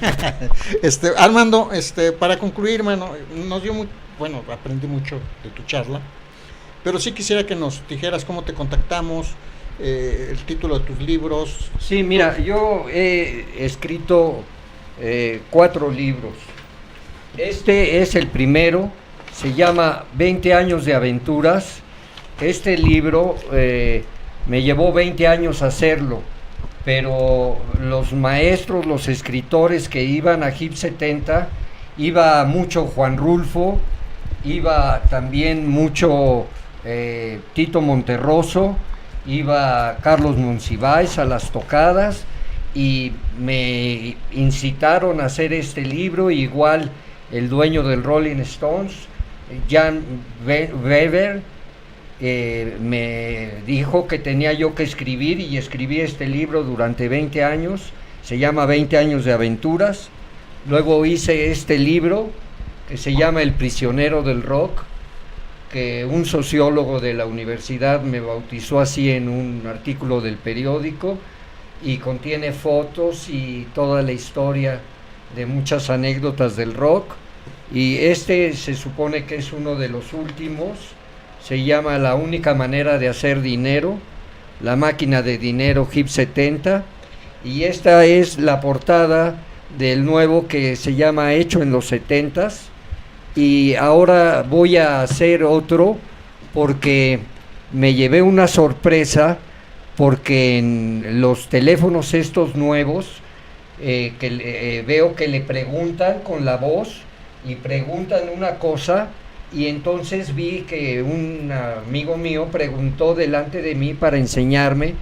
Armando, para concluir, nos dio aprendí mucho de tu charla, pero sí quisiera que nos dijeras cómo te contactamos, el título de tus libros. Sí, mira, yo he escrito 4 libros. Este es el primero, se llama 20 años de aventuras. Este libro me llevó 20 años hacerlo, pero los maestros, los escritores que iban a Hip 70, iba mucho Juan Rulfo, iba también mucho Tito Monterroso, iba Carlos Monsiváis a las tocadas, y me incitaron a hacer este libro. Igual el dueño del Rolling Stones, Jan Weber, me dijo que tenía yo que escribir, y escribí este libro durante 20 años, se llama 20 años de aventuras. Luego hice este libro que se llama El prisionero del rock, que un sociólogo de la universidad me bautizó así en un artículo del periódico, y contiene fotos y toda la historia de muchas anécdotas del rock. Y este se supone que es uno de los últimos. Se llama La única manera de hacer dinero, la máquina de dinero Hip 70, y esta es la portada del nuevo, que se llama Hecho en los 70s. Y ahora voy a hacer otro, porque me llevé una sorpresa, porque en los teléfonos estos nuevos veo que le preguntan con la voz, y preguntan una cosa. Y entonces vi que un amigo mío preguntó delante de mí para enseñarme,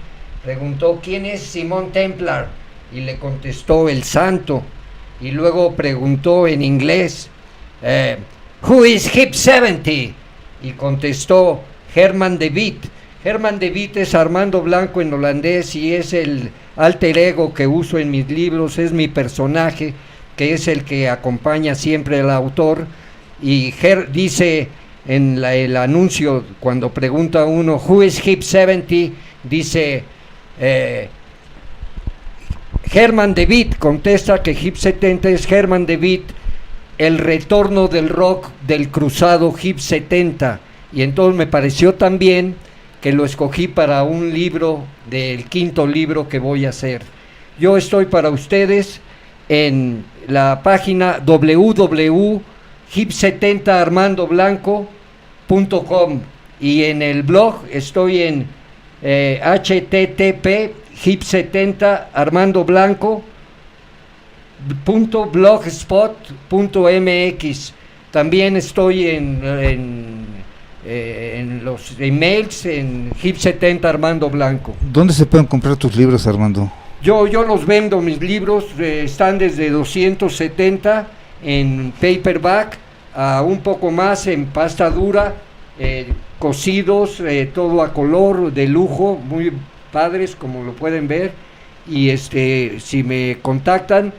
preguntó ¿quién es Simón Templar? Y le contestó el santo. Y luego preguntó en inglés, ¿Who is Hip 70? Y contestó Herman de Witt. Herman de Witt es Armando Blanco en holandés, y es el alter ego que uso en mis libros, es mi personaje que es el que acompaña siempre al autor, y dice en el anuncio, cuando pregunta uno, who is Hip 70, dice, Herman de Witt, contesta que Hip 70 es Herman de Witt, el retorno del rock del cruzado Hip 70, y entonces me pareció también que lo escogí para un libro, del 5º libro que voy a hacer. Yo estoy para ustedes en la página www.hip70armandoblanco.com, y en el blog estoy en http hip70armandoblanco.blogspot.mx. También estoy en los emails en Hip70 Armando Blanco. ¿Dónde se pueden comprar tus libros, Armando? Yo los vendo, mis libros están desde 270 en paperback a un poco más en pasta dura, cosidos, todo a color, de lujo, muy padres, como lo pueden ver, y si me contactan,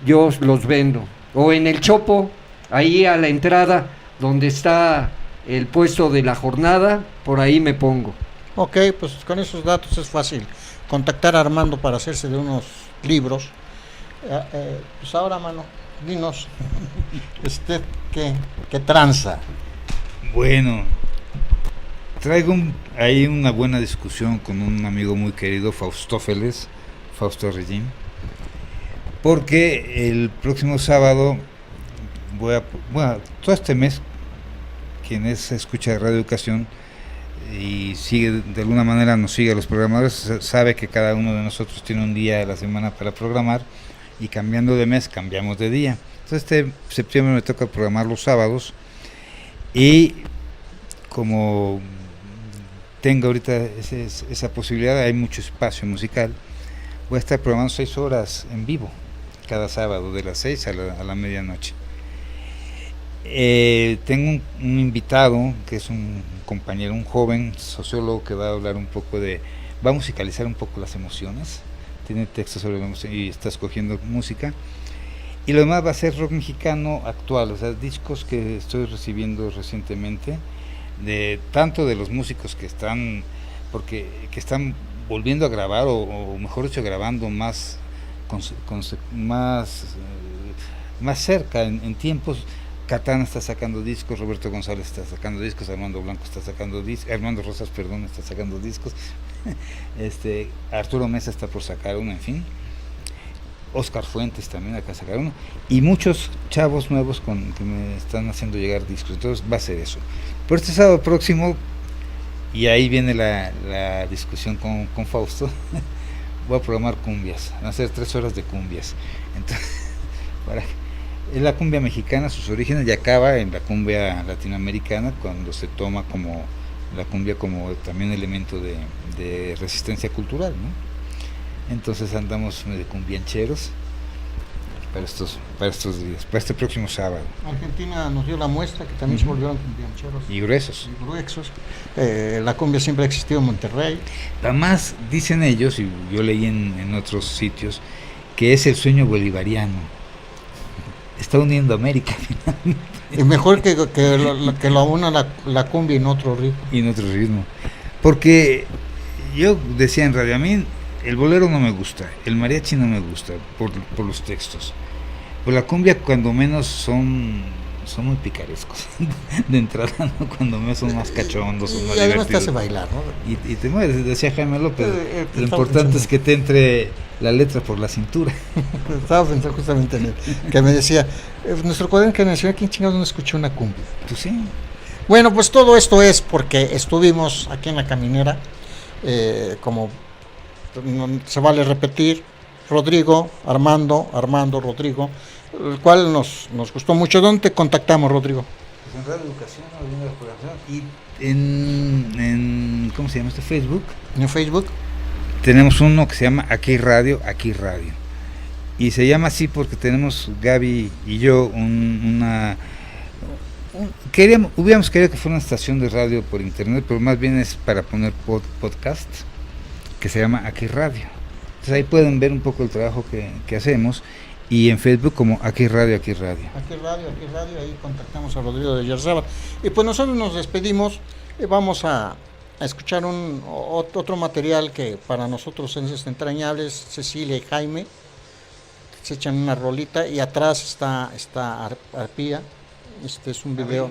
yo los vendo. O en el Chopo, ahí a la entrada, donde está el puesto de la jornada, por ahí me pongo. Ok, pues con esos datos es fácil contactar a Armando para hacerse de unos libros. Pues ahora, mano, dinos, ¿usted qué tranza? Bueno, traigo ahí una buena discusión con un amigo muy querido, Fausto Regín, porque el próximo sábado todo este mes, quien escucha de Radio Educación y sigue de alguna manera, nos sigue a los programadores, sabe que cada uno de nosotros tiene un día de la semana para programar, y cambiando de mes cambiamos de día. Entonces este septiembre me toca programar los sábados, y como tengo ahorita esa posibilidad, hay mucho espacio musical, voy a estar programando 6 horas en vivo cada sábado, de las 6 a la medianoche. Tengo un invitado que es un compañero, un joven sociólogo, que va a hablar un poco va a musicalizar un poco las emociones, tiene textos sobre la emoción y está escogiendo música, y lo demás va a ser rock mexicano actual, o sea, discos que estoy recibiendo recientemente, tanto de los músicos que están volviendo a grabar, o mejor dicho, grabando más cerca en tiempos. Catán está sacando discos, Roberto González está sacando discos, Armando Blanco está sacando discos, Armando Rosas, perdón, está sacando discos, Arturo Mesa está por sacar uno, en fin, Oscar Fuentes también acaba de sacar uno, y muchos chavos nuevos que me están haciendo llegar discos. Entonces va a ser eso. Por este sábado próximo, y ahí viene la discusión con Fausto, voy a programar cumbias, van a ser 3 horas de cumbias. Entonces, en la cumbia mexicana, sus orígenes, ya acaba en la cumbia latinoamericana, cuando se toma como la cumbia como también elemento de resistencia cultural, ¿no? Entonces andamos medio cumbiancheros para estos días, para este próximo sábado. Argentina nos dio la muestra, que también se volvieron cumbiancheros. Y gruesos. Y gruesos. La cumbia siempre ha existido en Monterrey. Además, dicen ellos, y yo leí en otros sitios, que es el sueño bolivariano. Está uniendo América finalmente. Y mejor que lo una la cumbia en otro ritmo. Y en otro ritmo. Porque yo decía en radio, a mí el bolero no me gusta, el mariachi no me gusta por los textos. Pues la cumbia cuando menos son muy picarescos de entrada, ¿no? Cuando menos son más cachondos, son más y además divertidos. te hace bailar, ¿no? Y te mueves, decía Jaime López, lo importante es que te entre la letra por la cintura. Estaba pensando justamente en él, que me decía, nuestro cuaderno que menciona, ¿quién chingados no escuchó una cumbia? Pues sí. Bueno, pues todo esto es porque estuvimos aquí en la caminera, como no se vale repetir, Rodrigo, Armando, Rodrigo, el cual nos gustó mucho. ¿Dónde te contactamos, Rodrigo? Pues en Radio Educación, y en ¿cómo se llama este? Facebook. En Facebook. Tenemos uno que se llama Aquí Radio, y se llama así porque tenemos Gaby y yo hubiéramos querido que fuera una estación de radio por internet, pero más bien es para poner podcast, que se llama Aquí Radio. Entonces ahí pueden ver un poco el trabajo que hacemos, y en Facebook como Aquí Radio, Aquí Radio. Aquí radio, ahí contactamos a Rodrigo de Yarzábal. Y pues nosotros nos despedimos, vamos a escuchar otro material que para nosotros es entrañable, es Cecilia y Jaime, se echan una rolita y atrás está Arpía, este es un video.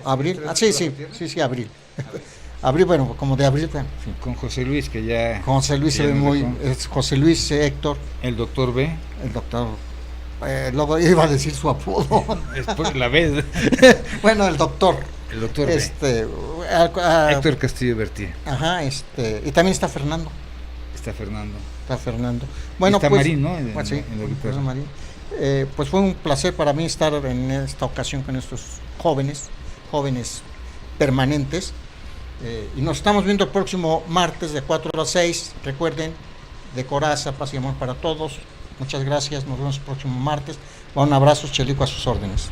¿Abril? Sí, Abril. Abril, bueno, como de abril. Sí. Con José Luis, que ya... José Luis se ve muy... Es José Luis Héctor. El doctor B. El doctor... luego iba a decir su apodo. Es por la vez. Bueno, el doctor. El doctor B. Héctor Castillo Bertí. Ajá, y también está Fernando. Está Fernando. Bueno, está pues, Marín, ¿no? Sí, Marín. Pues fue un placer para mí estar en esta ocasión con estos jóvenes permanentes. Y nos estamos viendo el próximo martes de 4 a 6. Recuerden, de coraza, paz y amor para todos. Muchas gracias, nos vemos el próximo martes. Un abrazo, Chelico, a sus órdenes.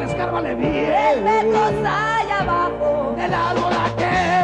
Escárvale bien. 3 metros allá abajo, del árbol aquel.